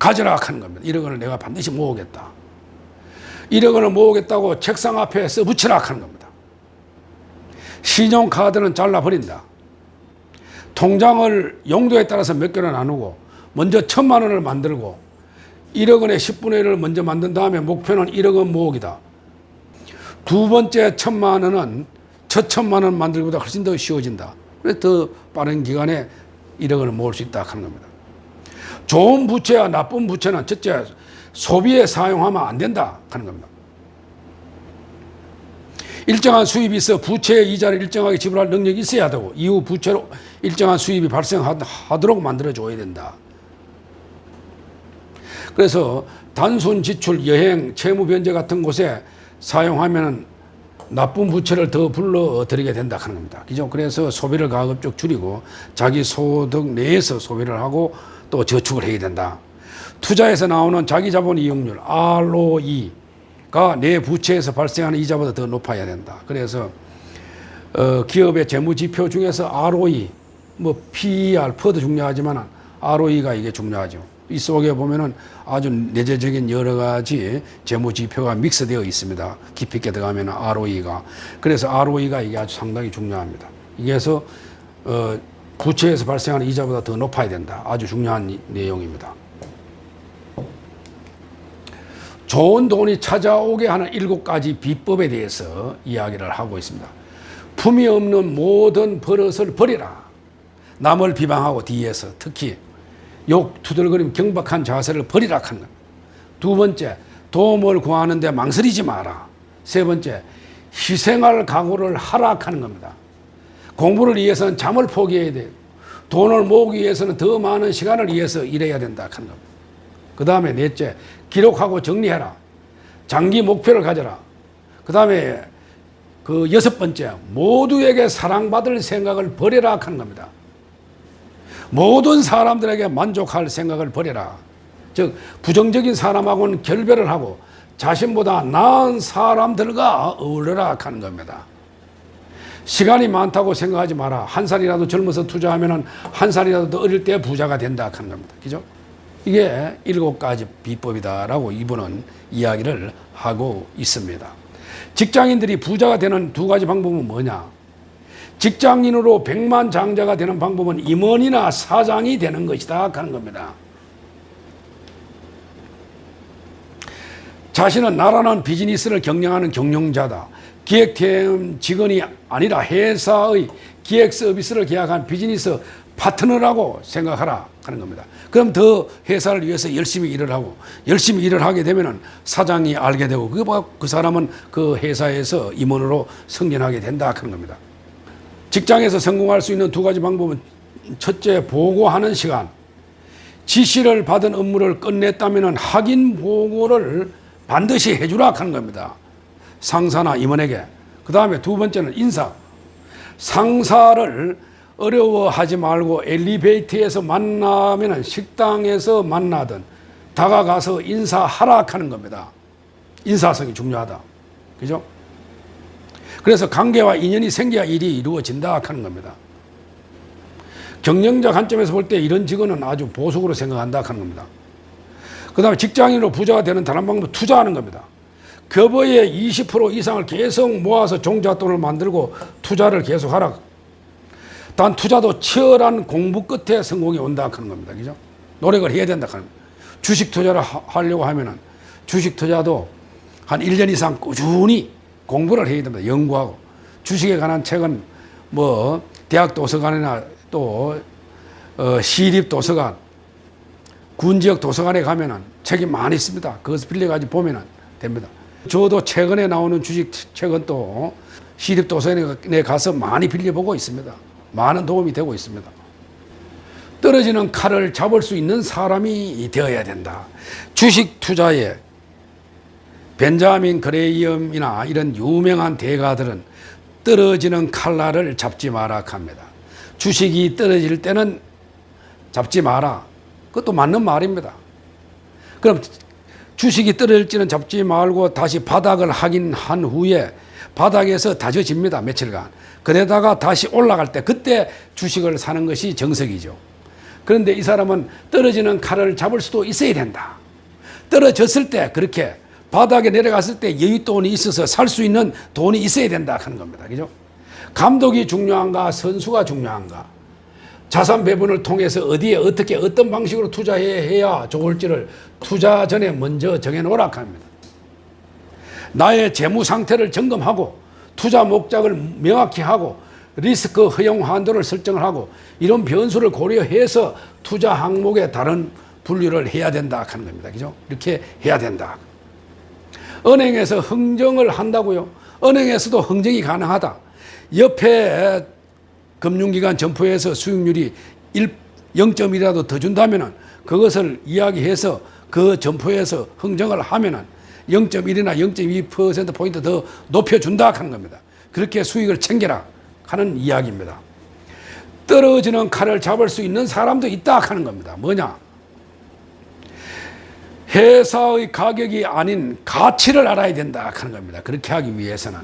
가져라 하는 겁니다. 1억 원을 내가 반드시 모으겠다. 1억 원을 모으겠다고 책상 앞에 써붙이라 하는 겁니다. 신용카드는 잘라버린다. 통장을 용도에 따라서 몇 개로 나누고 먼저 1000만 원을 만들고 1억 원의 10분의 1을 먼저 만든 다음에 목표는 1억 원 모으기다. 두 번째 1000만 원은 첫 1000만 원 만들기보다 훨씬 더 쉬워진다. 그래서 더 빠른 기간에 1억 원을 모을 수 있다 하는 겁니다. 좋은 부채와 나쁜 부채는 첫째, 소비에 사용하면 안 된다 하는 겁니다. 일정한 수입이 있어 부채의 이자를 일정하게 지불할 능력이 있어야 되고 이후 부채로 일정한 수입이 발생하도록 만들어줘야 된다. 그래서 단순 지출, 여행, 채무 변제 같은 곳에 사용하면 나쁜 부채를 더 불러들이게 된다 하는 겁니다. 그죠? 그래서 소비를 가급적 줄이고 자기 소득 내에서 소비를 하고 또 저축을 해야 된다. 투자에서 나오는 자기 자본 이용률, ROE가 내 부채에서 발생하는 이자보다 더 높아야 된다. 그래서 기업의 재무 지표 중에서 ROE, 뭐 PER, P도 중요하지만 ROE가 이게 중요하죠. 이 속에 보면은 아주 내재적인 여러 가지 재무 지표가 믹스되어 있습니다. 깊이 있게 들어가면 ROE가. 그래서 ROE가 이게 아주 상당히 중요합니다. 이게서 부채에서 발생하는 이자보다 더 높아야 된다. 아주 중요한 내용입니다. 좋은 돈이 찾아오게 하는 7가지 비법에 대해서 이야기를 하고 있습니다. 품이 없는 모든 버릇을 버리라. 남을 비방하고 뒤에서 특히 욕, 투덜거림, 경박한 자세를 버리라 하는 것. 두 번째, 도움을 구하는데 망설이지 마라. 세 번째, 희생할 각오를 하라 하는 겁니다. 공부를 위해서는 잠을 포기해야 돼요. 돈을 모으기 위해서는 더 많은 시간을 위해서 일해야 된다 하는 겁니다. 그 다음에 넷째, 기록하고 정리해라. 장기 목표를 가져라. 그 다음에 그 6번째, 모두에게 사랑받을 생각을 버려라 하는 겁니다. 모든 사람들에게 만족할 생각을 버려라. 즉 부정적인 사람하고는 결별을 하고 자신보다 나은 사람들과 어울려라 하는 겁니다. 시간이 많다고 생각하지 마라. 한 살이라도 젊어서 투자하면 한 살이라도 더 어릴 때 부자가 된다 하는 겁니다. 그죠? 이게 7가지 비법이다라고 이분은 이야기를 하고 있습니다. 직장인들이 부자가 되는 2가지 방법은 뭐냐? 직장인으로 백만장자가 되는 방법은 임원이나 사장이 되는 것이다 하는 겁니다. 자신은 나라는 비즈니스를 경영하는 경영자다. 기획팀 직원이 아니라 회사의 기획 서비스를 계약한 비즈니스 파트너라고 생각하라 하는 겁니다. 그럼 더 회사를 위해서 열심히 일을 하고 열심히 일을 하게 되면 사장이 알게 되고 그 사람은 그 회사에서 임원으로 승진하게 된다 하는 겁니다. 직장에서 성공할 수 있는 2가지 방법은 첫째, 보고하는 시간. 지시를 받은 업무를 끝냈다면 확인 보고를 반드시 해주라 하는 겁니다. 상사나 임원에게. 그 다음에 2번째는 인사. 상사를 어려워하지 말고 엘리베이터에서 만나면 식당에서 만나든 다가가서 인사하라 하는 겁니다. 인사성이 중요하다. 그죠? 그래서 관계와 인연이 생겨야 일이 이루어진다 하는 겁니다. 경영자 관점에서 볼 때 이런 직원은 아주 보수적으로 생각한다 하는 겁니다. 그 다음에 직장인으로 부자가 되는 다른 방법은 투자하는 겁니다. 교보의 20% 이상을 계속 모아서 종잣돈을 만들고 투자를 계속하라. 단 투자도 치열한 공부 끝에 성공이 온다 하는 겁니다. 그죠? 노력을 해야 된다 하는 겁니다. 주식 투자를 하려고 하면은 주식 투자도 한 1년 이상 꾸준히 공부를 해야 됩니다. 연구하고. 주식에 관한 책은 뭐 대학 도서관이나 또 시립 도서관, 군지역 도서관에 가면은 책이 많이 있습니다. 그것을 빌려가지고 보면은 됩니다. 저도 최근에 나오는 주식 책은 또 시립 도서관에 가서 많이 빌려보고 있습니다. 많은 도움이 되고 있습니다. 떨어지는 칼을 잡을 수 있는 사람이 되어야 된다. 주식 투자에 벤자민 그레이엄이나 이런 유명한 대가들은 떨어지는 칼날을 잡지 마라 합니다. 주식이 떨어질 때는 잡지 마라. 그것도 맞는 말입니다. 그럼 주식이 떨어질지는 잡지 말고 다시 바닥을 확인한 후에 바닥에서 다져집니다. 며칠간. 그러다가 다시 올라갈 때 그때 주식을 사는 것이 정석이죠. 그런데 이 사람은 떨어지는 칼을 잡을 수도 있어야 된다. 떨어졌을 때 그렇게 바닥에 내려갔을 때 여윳돈이 있어서 살 수 있는 돈이 있어야 된다 하는 겁니다. 그죠? 감독이 중요한가 선수가 중요한가, 자산 배분을 통해서 어디에 어떻게 어떤 방식으로 투자해야 좋을지를 투자 전에 먼저 정해놓으라 합니다. 나의 재무 상태를 점검하고 투자 목적을 명확히 하고 리스크 허용 한도를 설정을 하고 이런 변수를 고려해서 투자 항목의 다른 분류를 해야 된다 하는 겁니다. 그죠? 이렇게 해야 된다. 은행에서 흥정을 한다고요? 은행에서도 흥정이 가능하다. 옆에 금융기관 점포에서 수익률이 0.1이라도 더 준다면은 그것을 이야기해서 그 점포에서 흥정을 하면은 0.1이나 0.2%포인트 더 높여준다 하는 겁니다. 그렇게 수익을 챙겨라 하는 이야기입니다. 떨어지는 칼을 잡을 수 있는 사람도 있다 하는 겁니다. 뭐냐? 회사의 가격이 아닌 가치를 알아야 된다 하는 겁니다. 그렇게 하기 위해서는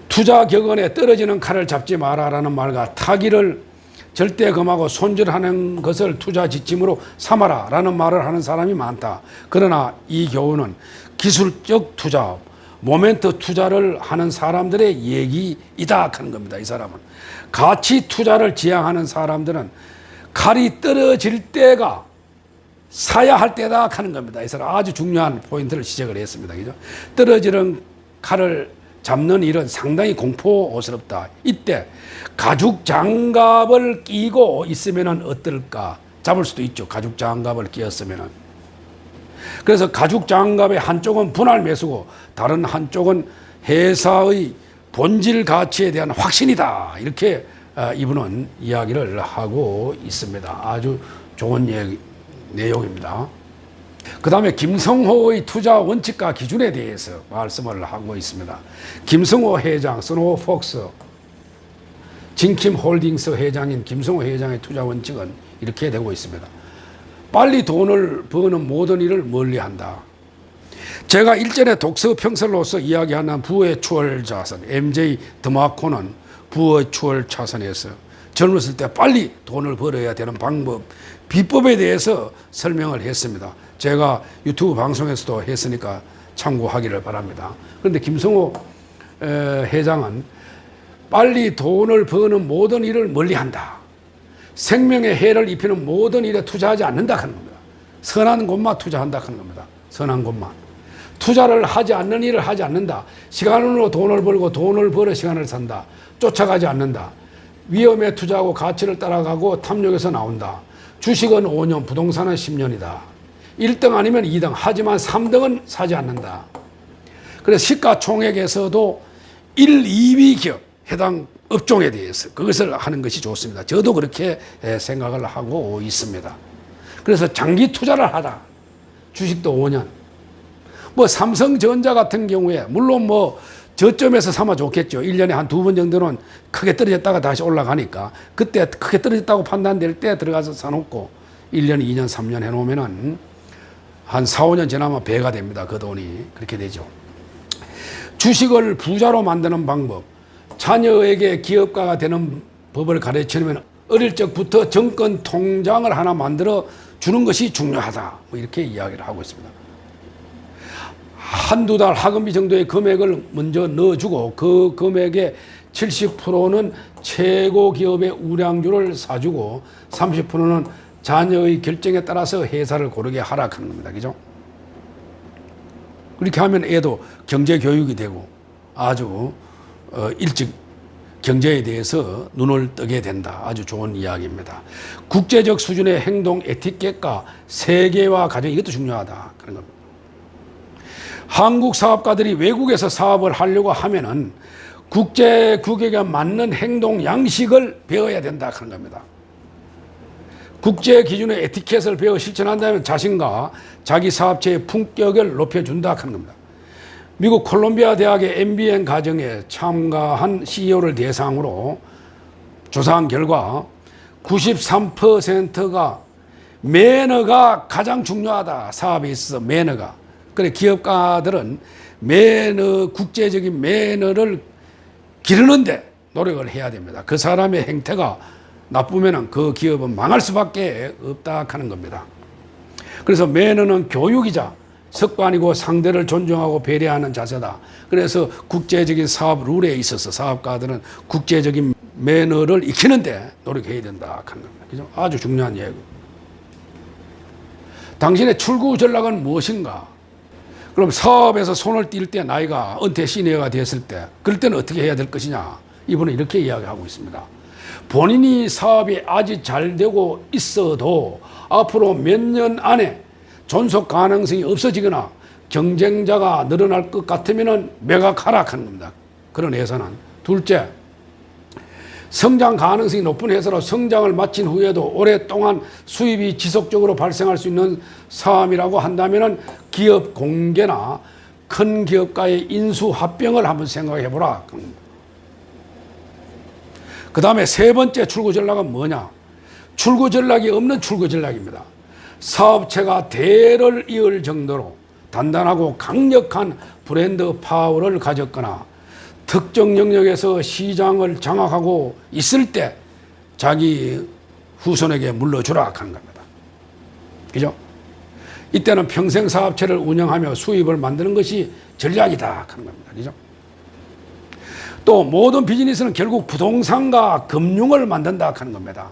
투자 격언에 떨어지는 칼을 잡지 마라라는 말과 타기를 절대 금하고 손절하는 것을 투자 지침으로 삼아라 라는 말을 하는 사람이 많다. 그러나 이 교훈은 기술적 투자, 모멘트 투자를 하는 사람들의 얘기이다 하는 겁니다. 이 사람은 가치 투자를 지향하는 사람들은 칼이 떨어질 때가 사야 할 때다 하는 겁니다. 이 사람 아주 중요한 포인트를 지적을 했습니다. 그죠? 떨어지는 칼을 잡는 일은 상당히 공포스럽다. 이때 가죽 장갑을 끼고 있으면 어떨까? 잡을 수도 있죠. 가죽 장갑을 끼었으면. 그래서 가죽 장갑의 한쪽은 분할 매수고 다른 한쪽은 회사의 본질 가치에 대한 확신이다. 이렇게 이분은 이야기를 하고 있습니다. 아주 좋은 내용입니다. 그 다음에 김성호의 투자 원칙과 기준에 대해서 말씀을 하고 있습니다. 김성호 회장, 스노우폭스, 진킴홀딩스 회장인 김성호 회장의 투자 원칙은 이렇게 되고 있습니다. 빨리 돈을 버는 모든 일을 멀리한다. 제가 일전에 독서 평설로서 이야기하는 부의 추월 자산, MJ 드마코는 부의 추월 자산에서 젊었을 때 빨리 돈을 벌어야 되는 방법, 비법에 대해서 설명을 했습니다. 제가 유튜브 방송에서도 했으니까 참고하기를 바랍니다. 그런데 김성호 회장은 빨리 돈을 버는 모든 일을 멀리한다. 생명에 해를 입히는 모든 일에 투자하지 않는다 하는 겁니다. 선한 것만 투자한다 하는 겁니다. 선한 것만. 투자를 하지 않는 일을 하지 않는다. 시간으로 돈을 벌고 돈을 벌어 시간을 산다. 쫓아가지 않는다. 위험에 투자하고 가치를 따라가고 탐욕에서 나온다. 주식은 5년, 부동산은 10년이다. 1등 아니면 2등, 하지만 3등은 사지 않는다. 그래서 시가총액에서도 1, 2위 기업, 해당 업종에 대해서 그것을 하는 것이 좋습니다. 저도 그렇게 생각을 하고 있습니다. 그래서 장기 투자를 하라. 주식도 5년. 뭐 삼성전자 같은 경우에 물론 뭐 저점에서 사면 좋겠죠. 1년에 한 2번 정도는 크게 떨어졌다가 다시 올라가니까 그때 크게 떨어졌다고 판단될 때 들어가서 사놓고 1년, 2년, 3년 해놓으면은 한 4, 5년 지나면 배가 됩니다. 그 돈이. 그렇게 되죠. 주식을 부자로 만드는 방법, 자녀에게 기업가가 되는 법을 가르치려면 어릴 적부터 정권 통장을 하나 만들어 주는 것이 중요하다. 뭐 이렇게 이야기를 하고 있습니다. 한두 달 학원비 정도의 금액을 먼저 넣어주고 그 금액의 70%는 최고 기업의 우량주를 사주고 30%는 자녀의 결정에 따라서 회사를 고르게 하락하는 겁니다. 그죠? 그렇게 하면 애도 경제 교육이 되고 아주 일찍 경제에 대해서 눈을 뜨게 된다. 아주 좋은 이야기입니다. 국제적 수준의 행동 에티켓과 세계화 과정, 이것도 중요하다. 그런 겁니다. 한국 사업가들이 외국에서 사업을 하려고 하면은 국제 규격에 맞는 행동 양식을 배워야 된다. 그런 겁니다. 국제 기준의 에티켓을 배워 실천한다면 자신과 자기 사업체의 품격을 높여준다. 하는 겁니다. 미국 콜롬비아 대학의 MBN 과정에 참가한 CEO를 대상으로 조사한 결과 93%가 매너가 가장 중요하다. 사업에 있어서 매너가. 그래 기업가들은 매너, 국제적인 매너를 기르는데 노력을 해야 됩니다. 그 사람의 행태가 나쁘면 그 기업은 망할 수밖에 없다 하는 겁니다. 그래서 매너는 교육이자 습관이고 상대를 존중하고 배려하는 자세다. 그래서 국제적인 사업 룰에 있어서 사업가들은 국제적인 매너를 익히는데 노력해야 된다 하는 겁니다. 그죠? 아주 중요한 얘기. 당신의 출구 전략은 무엇인가? 그럼 사업에서 손을 띨 때 나이가 은퇴 시니어가 됐을 때 그럴 때는 어떻게 해야 될 것이냐? 이분은 이렇게 이야기하고 있습니다. 본인이 사업이 아직 잘 되고 있어도 앞으로 몇 년 안에 존속 가능성이 없어지거나 경쟁자가 늘어날 것 같으면 매각 하락하는 겁니다. 그런 회사는. 둘째, 성장 가능성이 높은 회사로 성장을 마친 후에도 오랫동안 수입이 지속적으로 발생할 수 있는 사업이라고 한다면 기업 공개나 큰 기업과의 인수 합병을 한번 생각해 보라. 그 다음에 세 번째 출구 전략은 뭐냐? 출구 전략이 없는 출구 전략입니다. 사업체가 대를 이을 정도로 단단하고 강력한 브랜드 파워를 가졌거나 특정 영역에서 시장을 장악하고 있을 때 자기 후손에게 물려주라 하는 겁니다. 그죠? 이때는 평생 사업체를 운영하며 수입을 만드는 것이 전략이다 하는 겁니다. 그죠? 또 모든 비즈니스는 결국 부동산과 금융을 만든다 하는 겁니다.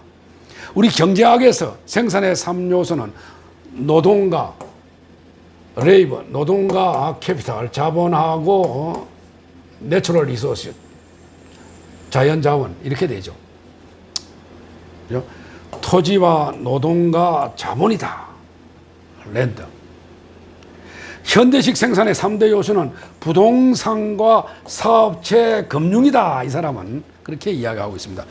우리 경제학에서 생산의 3요소는 노동과 레이버, 노동과 캐피탈, 자본하고 내추럴 리소스, 자연자원 이렇게 되죠. 그렇죠? 토지와 노동과 자본이다. 랜드. 현대식 생산의 3대 요소는 부동산과 사업체, 금융이다. 이 사람은 그렇게 이야기하고 있습니다.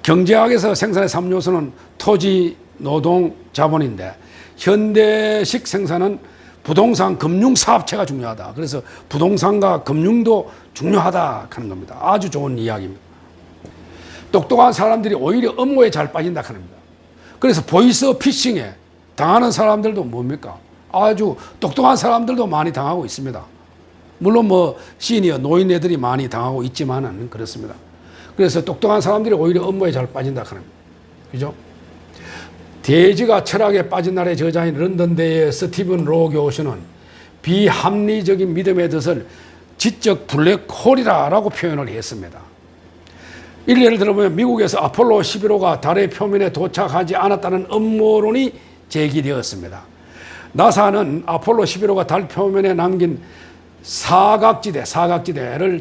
경제학에서 생산의 3요소는 토지, 노동, 자본인데 현대식 생산은 부동산, 금융, 사업체가 중요하다. 그래서 부동산과 금융도 중요하다 하는 겁니다. 아주 좋은 이야기입니다. 똑똑한 사람들이 오히려 업무에 잘 빠진다 하는 겁니다. 그래서 보이스 피싱에 당하는 사람들도 뭡니까? 아주 똑똑한 사람들도 많이 당하고 있습니다. 물론 뭐 시니어 노인네들이 많이 당하고 있지만은 그렇습니다. 그래서 똑똑한 사람들이 오히려 업무에 잘 빠진다 하는 겁니다. 그죠? 돼지가 철학에 빠진 날의 저자인 런던대의 스티븐 로 교수는 비합리적인 믿음의 뜻을 지적 블랙홀이라고 표현을 했습니다. 일례를 들어보면 미국에서 아폴로 11호가 달의 표면에 도착하지 않았다는 음모론이 제기되었습니다. 나사는 아폴로 11호가 달 표면에 남긴 사각지대를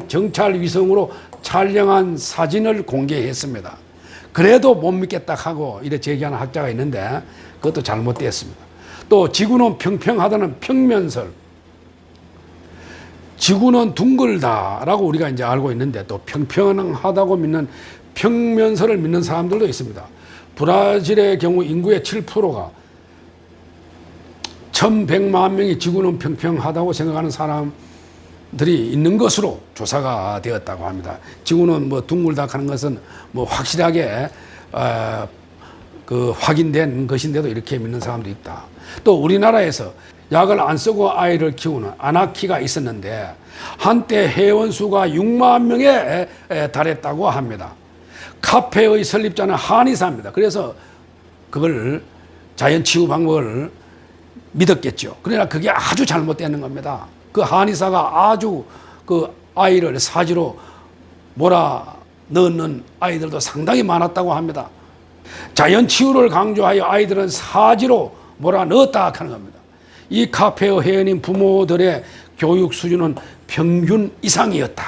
정찰 위성으로 촬영한 사진을 공개했습니다. 그래도 못 믿겠다 하고 이래 제기하는 학자가 있는데 그것도 잘못됐습니다. 또 지구는 평평하다는 평면설, 지구는 둥글다라고 우리가 이제 알고 있는데 또 평평하다고 믿는 평면설을 믿는 사람들도 있습니다. 브라질의 경우 인구의 7%가 1100만 명이 지구는 평평하다고 생각하는 사람들이 있는 것으로 조사가 되었다고 합니다. 지구는 뭐 둥글다 하는 것은 뭐 확실하게 확인된 것인데도 이렇게 믿는 사람도 있다. 또 우리나라에서 약을 안 쓰고 아이를 키우는 아나키가 있었는데 한때 회원 수가 6만 명에 달했다고 합니다. 카페의 설립자는 한의사입니다. 그래서 그걸 자연 치유 방법을 믿었겠죠. 그러나 그게 아주 잘못되는 겁니다. 그 한의사가 아주 그 아이를 사지로 몰아 넣는 아이들도 상당히 많았다고 합니다. 자연 치유를 강조하여 아이들은 사지로 몰아 넣었다 하는 겁니다. 이 카페어 회원인 부모들의 교육 수준은 평균 이상이었다.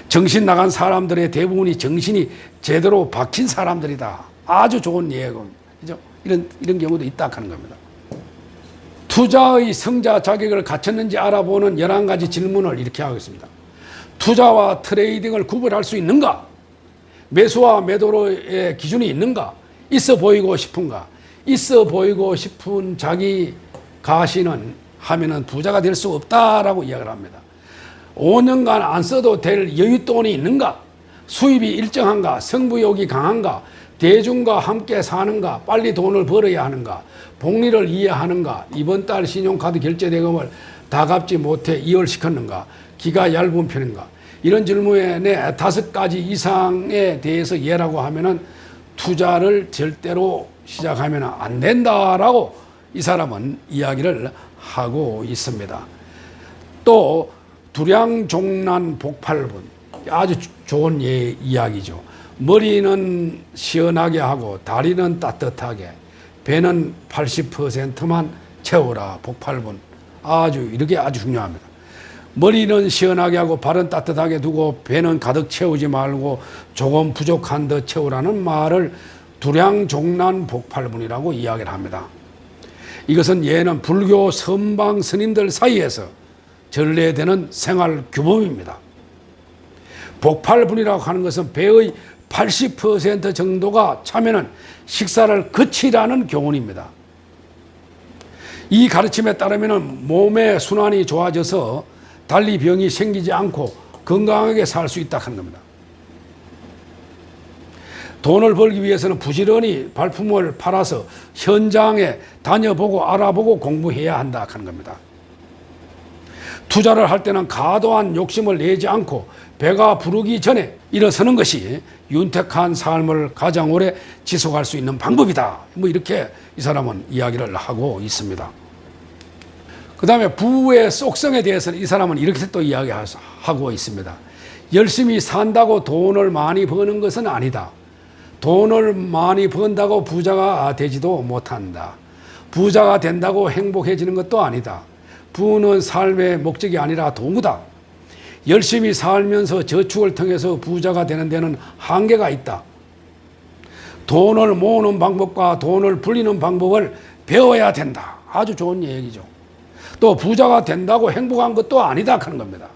정신 나간 사람들의 대부분이 정신이 제대로 박힌 사람들이다. 아주 좋은 예고입니다. 그죠? 이런 경우도 있다 하는 겁니다. 투자의 성자 자격을 갖췄는지 알아보는 11가지 질문을 이렇게 하고 있습니다. 투자와 트레이딩을 구분할 수 있는가? 매수와 매도의 기준이 있는가? 있어 보이고 싶은가? 있어 보이고 싶은 자기 가시는 하면은 부자가 될 수 없다라고 이야기를 합니다. 5년간 안 써도 될 여윳돈이 있는가? 수입이 일정한가? 승부욕이 강한가? 대중과 함께 사는가? 빨리 돈을 벌어야 하는가? 복리를 이해하는가? 이번 달 신용카드 결제 대금을 다 갚지 못해 이월시켰는가? 기가 얇은 편인가? 이런 질문에 5가지 이상에 대해서 예라고 하면은 투자를 절대로 시작하면 안 된다라고 이 사람은 이야기를 하고 있습니다. 또 두량종난 복팔분, 아주 좋은 이야기죠. 머리는 시원하게 하고 다리는 따뜻하게, 배는 80%만 채우라 복팔분. 아주 이렇게 아주 중요합니다. 머리는 시원하게 하고 발은 따뜻하게 두고 배는 가득 채우지 말고 조금 부족한 듯 채우라는 말을 두량종난 복팔분이라고 이야기를 합니다. 이것은 예는 불교 선방 스님들 사이에서 전례되는 생활 규범입니다. 복팔분이라고 하는 것은 배의 80% 정도가 차면은 식사를 거치라는 교훈입니다. 이 가르침에 따르면 몸의 순환이 좋아져서 달리 병이 생기지 않고 건강하게 살 수 있다 하는 겁니다. 돈을 벌기 위해서는 부지런히 발품을 팔아서 현장에 다녀보고 알아보고 공부해야 한다 하는 겁니다. 투자를 할 때는 과도한 욕심을 내지 않고 배가 부르기 전에 일어서는 것이 윤택한 삶을 가장 오래 지속할 수 있는 방법이다. 뭐 이렇게 이 사람은 이야기를 하고 있습니다. 그 다음에 부의 속성에 대해서는 이 사람은 이렇게 또 이야기하고 있습니다. 열심히 산다고 돈을 많이 버는 것은 아니다. 돈을 많이 번다고 부자가 되지도 못한다. 부자가 된다고 행복해지는 것도 아니다. 부는 삶의 목적이 아니라 도구다. 열심히 살면서 저축을 통해서 부자가 되는 데는 한계가 있다. 돈을 모으는 방법과 돈을 불리는 방법을 배워야 된다. 아주 좋은 얘기죠. 또 부자가 된다고 행복한 것도 아니다 하는 겁니다.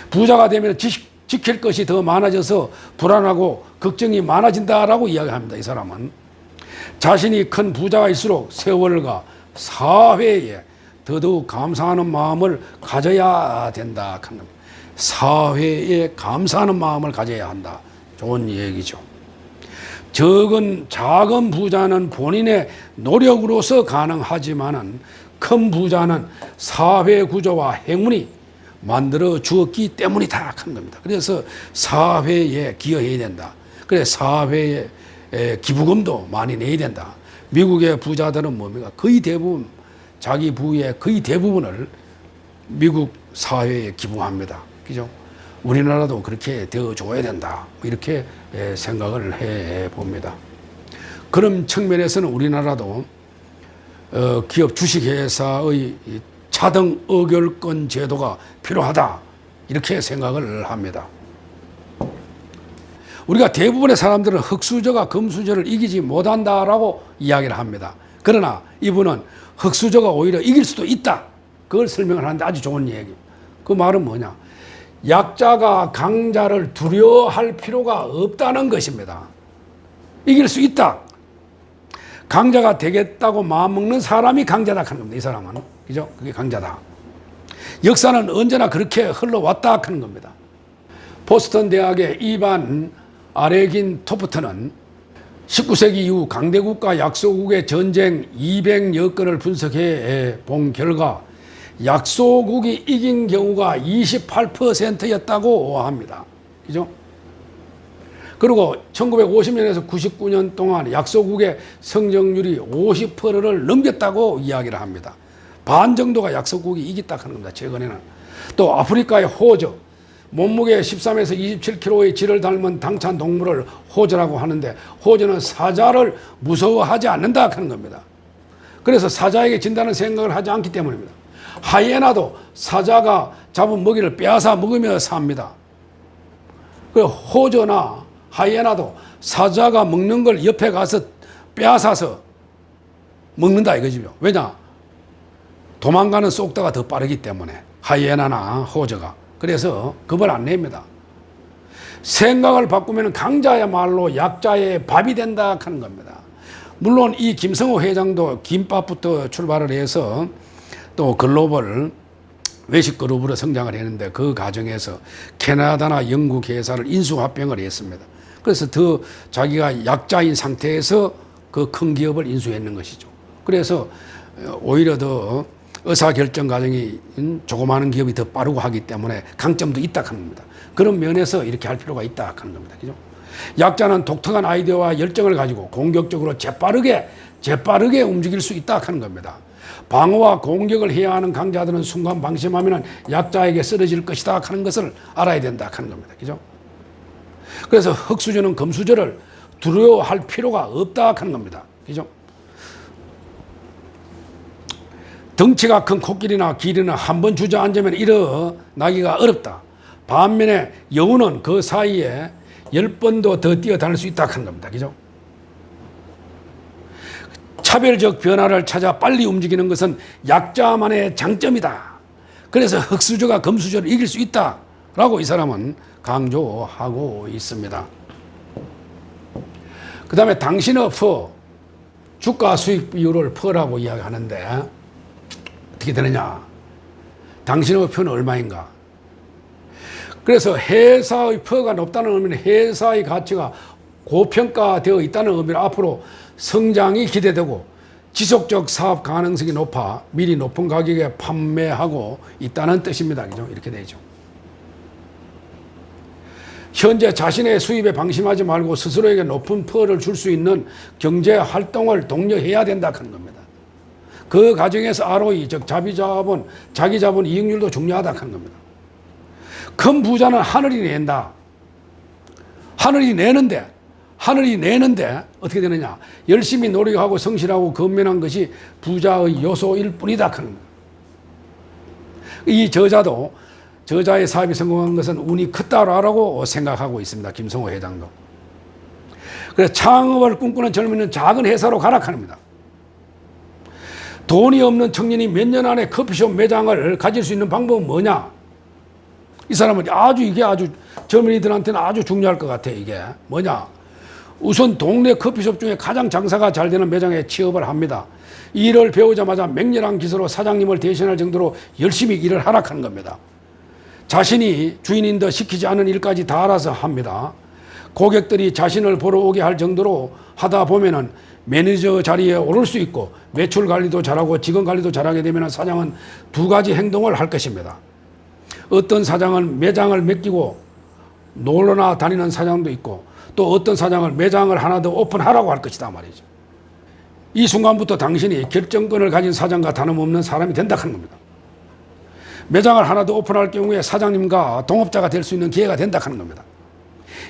부자가 되면 지킬 것이 더 많아져서 불안하고 걱정이 많아진다라고 이야기합니다. 이 사람은 자신이 큰 부자가일수록 세월과 사회에 더더욱 감사하는 마음을 가져야 된다 하는 겁니다. 사회에 감사하는 마음을 가져야 한다. 좋은 얘기죠. 작은 부자는 본인의 노력으로서 가능하지만은 큰 부자는 사회 구조와 행운이 만들어 주었기 때문이다 하는 겁니다. 그래서 사회에 기여해야 된다. 그래서 사회에 기부금도 많이 내야 된다. 미국의 부자들은 뭡니까? 거의 대부분 자기 부의 거의 대부분을 미국 사회에 기부합니다. 그죠? 우리나라도 그렇게 되어줘야 된다. 이렇게 생각을 해 봅니다. 그런 측면에서는 우리나라도 기업 주식회사의 차등 의결권 제도가 필요하다. 이렇게 생각을 합니다. 우리가 대부분의 사람들은 흑수저가 금수저를 이기지 못한다라고 이야기를 합니다. 그러나 이분은 흑수저가 오히려 이길 수도 있다. 그걸 설명을 하는데 아주 좋은 얘기. 그 말은 뭐냐? 약자가 강자를 두려워할 필요가 없다는 것입니다. 이길 수 있다. 강자가 되겠다고 마음먹는 사람이 강자다 하는 겁니다. 이 사람은. 그죠? 그게 강자다. 역사는 언제나 그렇게 흘러왔다 하는 겁니다. 보스턴 대학의 이반 아레긴 토프트는 19세기 이후 강대국과 약소국의 전쟁 200여 건을 분석해 본 결과 약소국이 이긴 경우가 28%였다고 합니다. 그죠? 그리고 1950년에서 99년 동안 약소국의 성장률이 50%를 넘겼다고 이야기를 합니다. 반 정도가 약소국이 이겼다 하는 겁니다. 최근에는. 또 아프리카의 호저, 몸무게 13에서 27kg의 쥐를 닮은 당찬 동물을 호저라고 하는데, 호저는 사자를 무서워하지 않는다 하는 겁니다. 그래서 사자에게 진다는 생각을 하지 않기 때문입니다. 하이에나도 사자가 잡은 먹이를 빼앗아 먹으며 삽니다. 그 호저나 하이에나도 사자가 먹는 걸 옆에 가서 빼앗아서 먹는다 이거지요. 왜냐? 도망가는 속도가 더 빠르기 때문에, 하이에나나 호저가. 그래서 겁을 안 냅니다. 생각을 바꾸면 강자야말로 약자의 밥이 된다 하는 겁니다. 물론 이 김성호 회장도 김밥부터 출발을 해서 또 글로벌 외식 그룹으로 성장을 했는데, 그 과정에서 캐나다나 영국 회사를 인수합병을 했습니다. 그래서 더 자기가 약자인 상태에서 그 큰 기업을 인수했는 것이죠. 그래서 오히려 더 의사결정 과정이 조그마한 기업이 더 빠르고 하기 때문에 강점도 있다 하는 겁니다. 그런 면에서 이렇게 할 필요가 있다 하는 겁니다. 그죠? 약자는 독특한 아이디어와 열정을 가지고 공격적으로 재빠르게 움직일 수 있다 하는 겁니다. 방어와 공격을 해야 하는 강자들은 순간 방심하면 약자에게 쓰러질 것이다 하는 것을 알아야 된다 하는 겁니다. 그죠? 그래서 흑수저는 금수저를 두려워할 필요가 없다 하는 겁니다. 그죠? 덩치가 큰 코끼리나 기린은 한번 주저앉으면 일어나기가 어렵다. 반면에 여우는 그 사이에 10번도 더 뛰어다닐 수 있다 하는 겁니다. 그죠? 차별적 변화를 찾아 빨리 움직이는 것은 약자만의 장점이다. 그래서 흑수저가 금수저를 이길 수 있다라고 이 사람은 강조하고 있습니다. 그 다음에 당신의 퍼, 주가 수익 비율을 퍼라고 이야기하는데 어떻게 되느냐? 당신의 퍼는 얼마인가? 그래서 회사의 퍼가 높다는 의미는 회사의 가치가 고평가되어 있다는 의미로 앞으로 성장이 기대되고 지속적 사업 가능성이 높아 미리 높은 가격에 판매하고 있다는 뜻입니다. 그죠? 이렇게 되죠. 현재 자신의 수입에 방심하지 말고 스스로에게 높은 퍼를 줄 수 있는 경제 활동을 독려해야 된다 하는 겁니다. 그 과정에서 ROE, 즉 자기 자본 이익률도 중요하다 하는 겁니다. 큰 부자는 하늘이 낸다. 하늘이 내는데 어떻게 되느냐? 열심히 노력하고 성실하고 건면한 것이 부자의 요소일 뿐이다 하는 겁니다. 이 저자의 사업이 성공한 것은 운이 컸다라고 생각하고 있습니다. 김성호 회장도. 그래서 창업을 꿈꾸는 젊은이는 작은 회사로 가라 합니다. 돈이 없는 청년이 몇 년 안에 커피숍 매장을 가질 수 있는 방법은 뭐냐? 이 사람은 이게 아주 젊은이들한테는 아주 중요할 것 같아요. 이게 뭐냐? 우선 동네 커피숍 중에 가장 장사가 잘 되는 매장에 취업을 합니다. 일을 배우자마자 맹렬한 기세로 사장님을 대신할 정도로 열심히 일을 하라 하는 겁니다. 자신이 주인인 듯 시키지 않은 일까지 다 알아서 합니다. 고객들이 자신을 보러 오게 할 정도로 하다 보면은 매니저 자리에 오를 수 있고 매출 관리도 잘하고 직원 관리도 잘하게 되면 사장은 두 가지 행동을 할 것입니다. 어떤 사장은 매장을 맡기고 놀러나 다니는 사장도 있고, 또 어떤 사장은 매장을 하나 더 오픈하라고 할 것이다 말이죠. 이 순간부터 당신이 결정권을 가진 사장과 다름없는 사람이 된다 하는 겁니다. 매장을 하나 더 오픈할 경우에 사장님과 동업자가 될 수 있는 기회가 된다 하는 겁니다.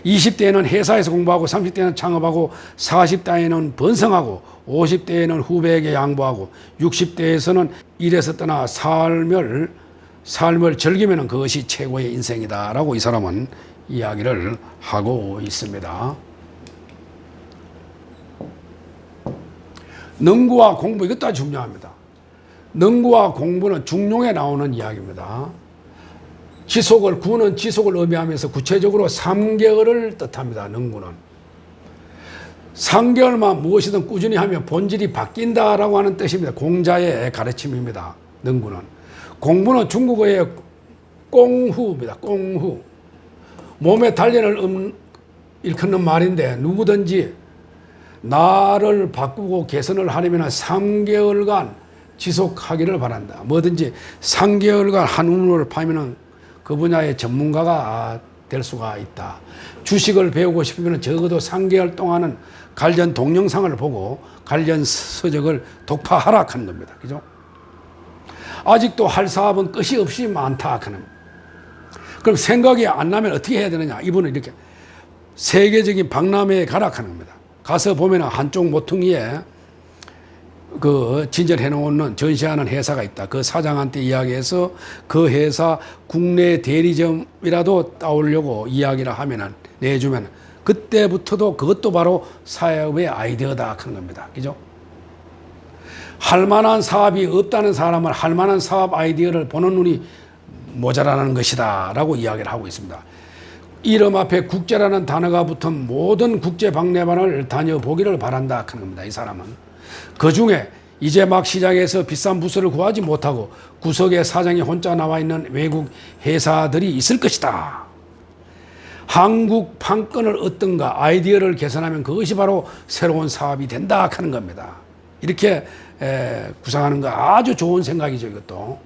20대에는 회사에서 공부하고, 30대에는 창업하고, 40대에는 번성하고, 50대에는 후배에게 양보하고, 60대에서는 일에서 떠나 삶을 즐기면 그것이 최고의 인생이다라고 이 사람은 이야기를 하고 있습니다. 능구와 공부, 이것도 아주 중요합니다. 능구와 공부는 중용에 나오는 이야기입니다. 구는 지속을 의미하면서 구체적으로 3개월을 뜻합니다. 능구는 3개월만 무엇이든 꾸준히 하면 본질이 바뀐다라고 하는 뜻입니다. 공자의 가르침입니다. 능구는. 공부는 중국어의 꽁후입니다. 꽁후. 몸의 단련을 일컫는 말인데, 누구든지 나를 바꾸고 개선을 하려면 3개월간 지속하기를 바란다. 뭐든지 3개월간 한 우물을 파면 그 분야의 전문가가 될 수가 있다. 주식을 배우고 싶으면 적어도 3개월 동안은 관련 동영상을 보고 관련 서적을 독파하라 하는 겁니다. 그죠? 아직도 할 사업은 끝이 없이 많다 하는. 그럼 생각이 안 나면 어떻게 해야 되느냐? 이분은 이렇게 세계적인 박람회에 가라 하는 겁니다. 가서 보면 한쪽 모퉁이에 그 진열해 놓는 전시하는 회사가 있다. 그 사장한테 이야기해서 그 회사 국내 대리점이라도 따오려고 이야기를 하면은 내주면 그때부터도 그것도 바로 사업의 아이디어다 하는 겁니다. 그죠? 할 만한 사업이 없다는 사람은 할 만한 사업 아이디어를 보는 눈이 모자라는 것이다 라고 이야기를 하고 있습니다. 이름 앞에 국제라는 단어가 붙은 모든 국제 박람회를 다녀보기를 바란다 하는 겁니다. 이 사람은. 그 중에 이제 막 시장에서 비싼 부서를 구하지 못하고 구석에 사장이 혼자 나와 있는 외국 회사들이 있을 것이다. 한국 판권을 얻든가 아이디어를 개선하면 그것이 바로 새로운 사업이 된다 하는 겁니다. 이렇게 구상하는 거 아주 좋은 생각이죠. 이것도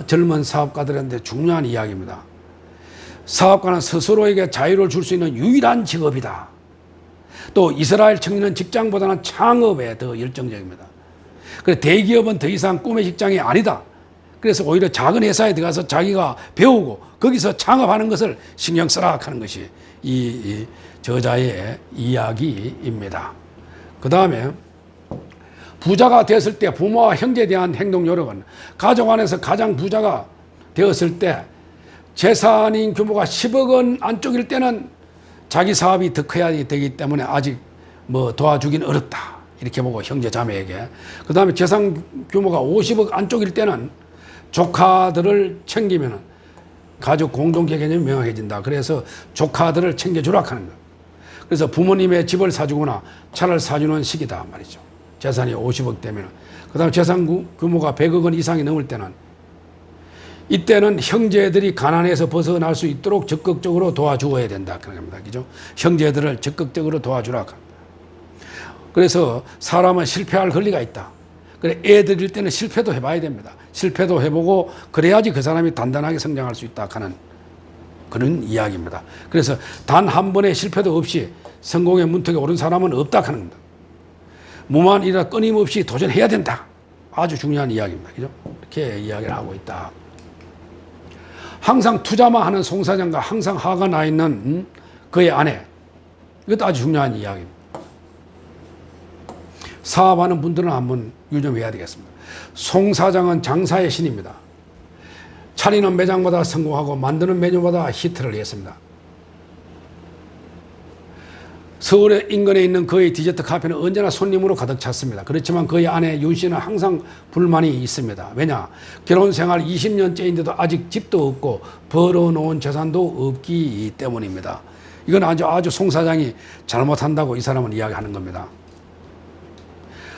젊은 사업가들한테 중요한 이야기입니다. 사업가는 스스로에게 자유를 줄 수 있는 유일한 직업이다. 또 이스라엘 청년은 직장보다는 창업에 더 열정적입니다. 그래서 대기업은 더 이상 꿈의 직장이 아니다. 그래서 오히려 작은 회사에 들어가서 자기가 배우고 거기서 창업하는 것을 신경 쓰라 하는 것이 이 저자의 이야기입니다. 그 다음에 부자가 되었을 때 부모와 형제에 대한 행동 요령은 가족 안에서 가장 부자가 되었을 때 재산인 규모가 10억 원 안쪽일 때는 자기 사업이 더 커야 되기 때문에 아직 뭐 도와주긴 어렵다. 이렇게 보고 형제 자매에게. 그 다음에 재산 규모가 50억 안쪽일 때는 조카들을 챙기면 가족 공동체 개념이 명확해진다. 그래서 조카들을 챙겨주라 하는 거예요. 그래서 부모님의 집을 사주거나 차를 사주는 시기다 말이죠. 재산이 50억 되면. 그 다음에 재산 규모가 100억 원 이상이 넘을 때는 이때는 형제들이 가난에서 벗어날 수 있도록 적극적으로 도와주어야 된다. 그런 겁니다. 그죠? 형제들을 적극적으로 도와주라. 그래서 사람은 실패할 권리가 있다. 그래, 애들일 때는 실패도 해봐야 됩니다. 실패도 해보고 그래야지 그 사람이 단단하게 성장할 수 있다 하는 그런 이야기입니다. 그래서 단 한 번의 실패도 없이 성공의 문턱에 오른 사람은 없다 하는 겁니다. 무만이라 끊임없이 도전해야 된다. 아주 중요한 이야기입니다. 그죠? 이렇게 이야기를 하고 있다. 항상 투자만 하는 송 사장과 항상 화가 나 있는 그의 아내. 이것도 아주 중요한 이야기입니다. 사업하는 분들은 한번 유념해야 되겠습니다. 송 사장은 장사의 신입니다. 차리는 매장마다 성공하고 만드는 메뉴마다 히트를 했습니다. 서울의 인근에 있는 그의 디저트 카페는 언제나 손님으로 가득 찼습니다. 그렇지만 그의 아내 윤 씨는 항상 불만이 있습니다. 왜냐? 결혼 생활 20년째인데도 아직 집도 없고 벌어놓은 재산도 없기 때문입니다. 이건 아주 송 사장이 잘못한다고 이 사람은 이야기하는 겁니다.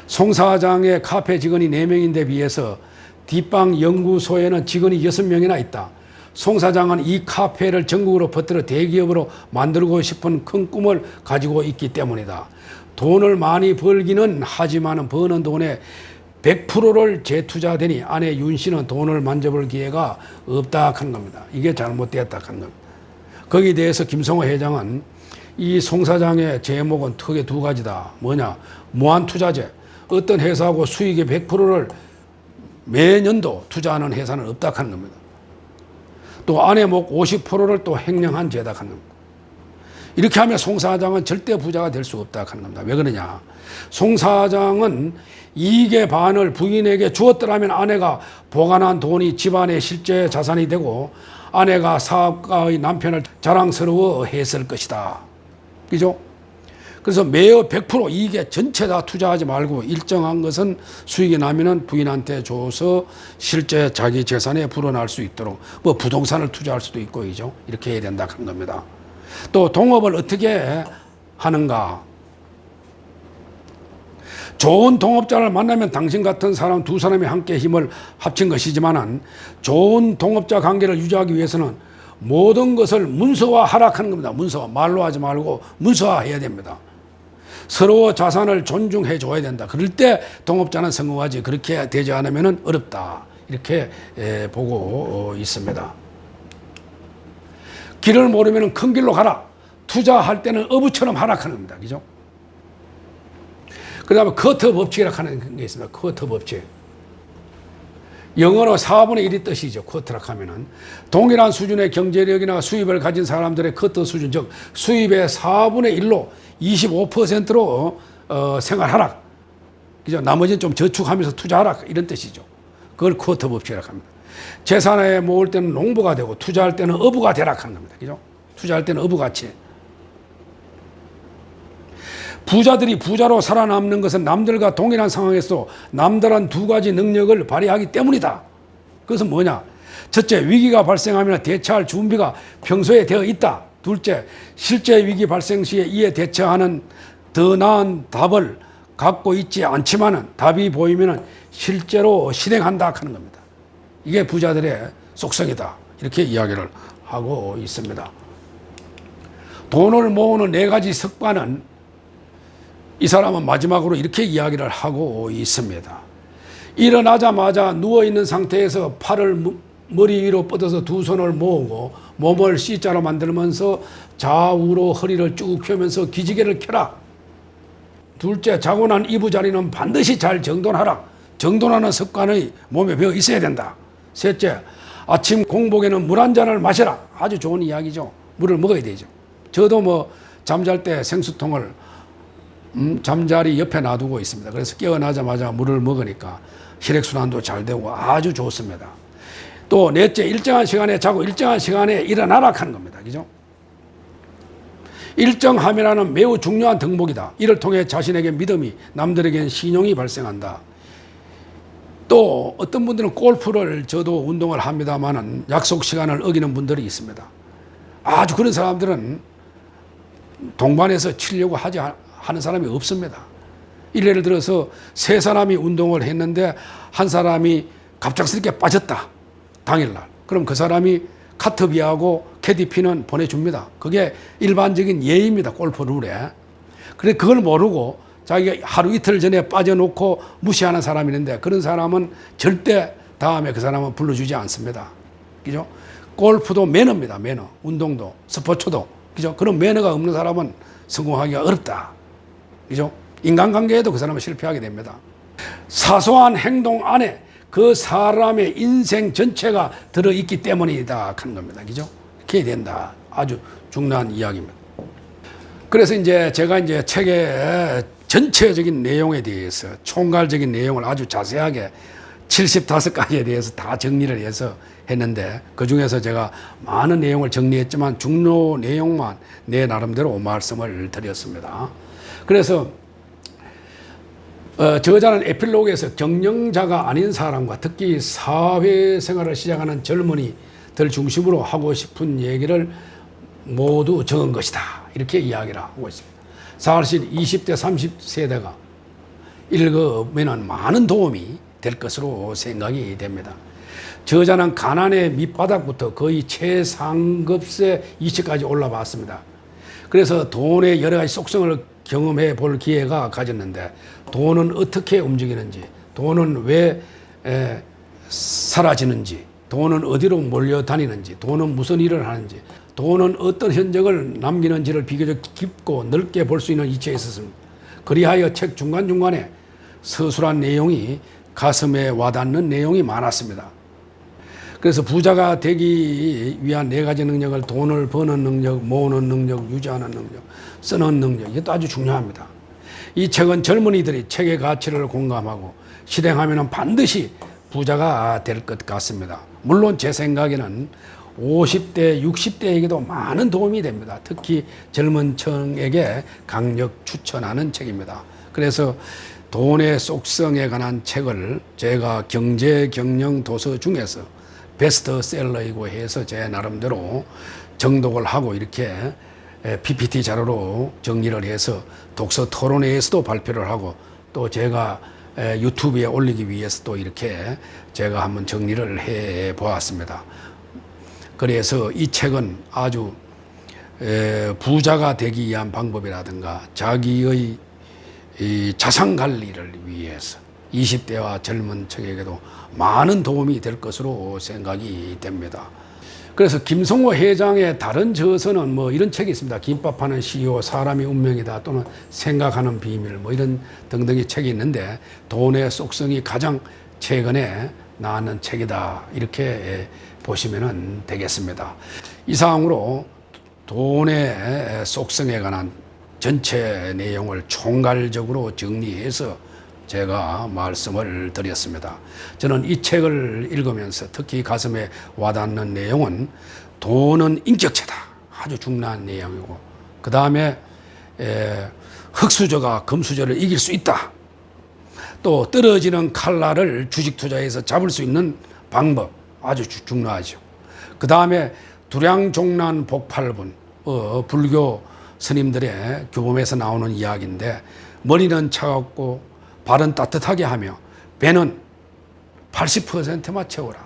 송 사장의 카페 직원이 4명인데 비해서 뒷방 연구소에는 직원이 6명이나 있다. 송 사장은 이 카페를 전국으로 퍼뜨려 대기업으로 만들고 싶은 큰 꿈을 가지고 있기 때문이다. 돈을 많이 벌기는 하지만 버는 돈의 100%를 재투자되니 아내 윤 씨는 돈을 만져볼 기회가 없다 하는 겁니다. 이게 잘못되었다 하는 겁니다. 거기에 대해서 김성호 회장은 이 송 사장의 제목은 크게 2가지다. 뭐냐? 무한투자제. 어떤 회사하고 수익의 100%를 매년도 투자하는 회사는 없다 하는 겁니다. 또 아내 목 50%를 또 횡령한 죄다 하는 겁니다. 이렇게 하면 송 사장은 절대 부자가 될 수 없다 하는 겁니다. 왜 그러냐? 송 사장은 이익의 반을 부인에게 주었더라면 아내가 보관한 돈이 집안의 실제 자산이 되고 아내가 사업가의 남편을 자랑스러워 했을 것이다. 그죠? 그래서 매여 100% 이익에 전체 다 투자하지 말고 일정한 것은 수익이 나면은 부인한테 줘서 실제 자기 재산에 불어날 수 있도록 뭐 부동산을 투자할 수도 있고 이죠. 이렇게 해야 된다 하는 겁니다. 또 동업을 어떻게 하는가? 좋은 동업자를 만나면 당신 같은 사람 2사람이 함께 힘을 합친 것이지만은 좋은 동업자 관계를 유지하기 위해서는 모든 것을 문서화하라 하는 겁니다. 문서화. 말로 하지 말고 문서화해야 됩니다. 서로 자산을 존중해 줘야 된다. 그럴 때 동업자는 성공하지. 그렇게 되지 않으면 어렵다. 이렇게 보고 있습니다. 길을 모르면 큰 길로 가라. 투자할 때는 어부처럼 하라 하는 겁니다. 그죠? 그 다음에 커터 법칙이라고 하는 게 있습니다. 커터 법칙. 영어로 4분의 1이 뜻이죠. 쿼터라고 하면은. 동일한 수준의 경제력이나 수입을 가진 사람들의 쿼터 수준, 즉 수입의 4분의 1로 25%로 생활하라. 그죠? 나머지는 좀 저축하면서 투자하라. 이런 뜻이죠. 그걸 쿼터 법칙이라고 합니다. 재산에 모을 때는 농부가 되고 투자할 때는 어부가 되라 하는 겁니다. 그죠? 투자할 때는 어부같이. 부자들이 부자로 살아남는 것은 남들과 동일한 상황에서 남들한 두 가지 능력을 발휘하기 때문이다. 그것은 뭐냐? 첫째, 위기가 발생하면 대처할 준비가 평소에 되어 있다. 둘째, 실제 위기 발생 시에 이에 대처하는 더 나은 답을 갖고 있지 않지만은 답이 보이면은 실제로 실행한다 하는 겁니다. 이게 부자들의 속성이다. 이렇게 이야기를 하고 있습니다. 돈을 모으는 네 가지 습관은 이 사람은 마지막으로 이렇게 이야기를 하고 있습니다. 일어나자마자 누워있는 상태에서 팔을 머리 위로 뻗어서 두 손을 모으고 몸을 C자로 만들면서 좌우로 허리를 쭉 펴면서 기지개를 켜라. 둘째, 자고 난 이부자리는 반드시 잘 정돈하라. 정돈하는 습관이 몸에 배어 있어야 된다. 셋째, 아침 공복에는 물 한 잔을 마셔라. 아주 좋은 이야기죠. 물을 먹어야 되죠. 저도 뭐 잠잘 때 생수통을 잠자리 옆에 놔두고 있습니다. 그래서 깨어나자마자 물을 먹으니까 혈액순환도 잘 되고 아주 좋습니다. 또 넷째, 일정한 시간에 자고 일정한 시간에 일어나라 하는 겁니다. 그죠? 일정함이라는 매우 중요한 덕목이다. 이를 통해 자신에게 믿음이, 남들에게는 신용이 발생한다. 또 어떤 분들은 골프를 저도 운동을 합니다만은 약속 시간을 어기는 분들이 있습니다. 아주 그런 사람들은 동반해서 치려고 하는 사람이 없습니다. 예를 들어서 세 사람이 운동을 했는데 한 사람이 갑작스럽게 빠졌다. 당일날. 그럼 그 사람이 카트비하고 캐디피는 보내줍니다. 그게 일반적인 예입니다. 골프 룰에. 그래 그걸 모르고 자기가 하루 이틀 전에 빠져놓고 무시하는 사람이 있는데 그런 사람은 절대 다음에 그 사람은 불러주지 않습니다. 그죠? 골프도 매너입니다. 매너. 운동도 스포츠도. 그죠? 그런 매너가 없는 사람은 성공하기가 어렵다. 그죠? 인간관계에도 그 사람은 실패하게 됩니다. 사소한 행동 안에 그 사람의 인생 전체가 들어있기 때문이다 하는 겁니다. 그죠? 이렇게 된다. 아주 중요한 이야기입니다. 그래서 이제 제가 이제 책의 전체적인 내용에 대해서 총괄적인 내용을 아주 자세하게 75가지에 대해서 다 정리를 해서 했는데 그 중에서 제가 많은 내용을 정리했지만 중요 내용만 내 나름대로 말씀을 드렸습니다. 그래서 저자는 에필로그에서 경영자가 아닌 사람과 특히 사회생활을 시작하는 젊은이들 중심으로 하고 싶은 얘기를 모두 적은 것이다. 이렇게 이야기를 하고 있습니다. 사실 20대, 30세대가 읽으면 많은 도움이 될 것으로 생각이 됩니다. 저자는 가난의 밑바닥부터 거의 최상급세 이치까지 올라봤습니다. 그래서 돈의 여러 가지 속성을 경험해 볼 기회가 가졌는데 돈은 어떻게 움직이는지, 돈은 왜 사라지는지, 돈은 어디로 몰려다니는지, 돈은 무슨 일을 하는지, 돈은 어떤 흔적을 남기는지를 비교적 깊고 넓게 볼 수 있는 이치에 있었습니다. 그리하여 책 중간중간에 서술한 내용이 가슴에 와닿는 내용이 많았습니다. 그래서 부자가 되기 위한 네 가지 능력을 돈을 버는 능력, 모으는 능력, 유지하는 능력, 쓰는 능력, 이것도 아주 중요합니다. 이 책은 젊은이들이 책의 가치를 공감하고 실행하면 반드시 부자가 될 것 같습니다. 물론 제 생각에는 50대, 60대에게도 많은 도움이 됩니다. 특히 젊은 층에게 강력 추천하는 책입니다. 그래서 돈의 속성에 관한 책을 제가 경제 경영 도서 중에서 베스트셀러이고 해서 제 나름대로 정독을 하고 이렇게 PPT 자료로 정리를 해서 독서 토론회에서도 발표를 하고 또 제가 유튜브에 올리기 위해서 또 이렇게 제가 한번 정리를 해 보았습니다. 그래서 이 책은 아주 부자가 되기 위한 방법이라든가 자기의 이 자산 관리를 위해서 20대와 젊은 층에게도 많은 도움이 될 것으로 생각이 됩니다. 그래서 김성호 회장의 다른 저서는 뭐 이런 책이 있습니다. 김밥하는 CEO, 사람이 운명이다 또는 생각하는 비밀 뭐 이런 등등의 책이 있는데 돈의 속성이 가장 최근에 나는 책이다. 이렇게 보시면 되겠습니다. 이상으로 돈의 속성에 관한 전체 내용을 총괄적으로 정리해서 제가 말씀을 드렸습니다. 저는 이 책을 읽으면서 특히 가슴에 와닿는 내용은 돈은 인격체다. 아주 중요한 내용이고, 그 다음에 흙수저가 금수저를 이길 수 있다. 또 떨어지는 칼날을 주식투자에서 잡을 수 있는 방법 아주 중요하죠. 그 다음에 두량종란 복팔분, 불교 스님들의 교범에서 나오는 이야기인데, 머리는 차갑고 발은 따뜻하게 하며 배는 80%만 채워라.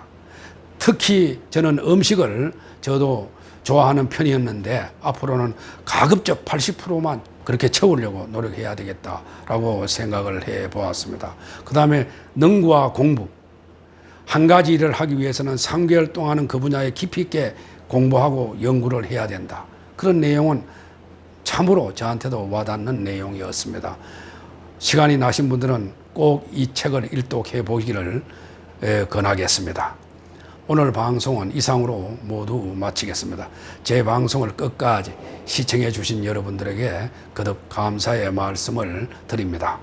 특히 저는 음식을 저도 좋아하는 편이었는데 앞으로는 가급적 80%만 그렇게 채우려고 노력해야 되겠다라고 생각을 해 보았습니다. 그 다음에 능구와 공부. 한 가지 일을 하기 위해서는 3개월 동안은 그 분야에 깊이 있게 공부하고 연구를 해야 된다. 그런 내용은 참으로 저한테도 와닿는 내용이었습니다. 시간이 나신 분들은 꼭 이 책을 일독해 보기를 권하겠습니다. 오늘 방송은 이상으로 모두 마치겠습니다. 제 방송을 끝까지 시청해 주신 여러분들에게 거듭 감사의 말씀을 드립니다.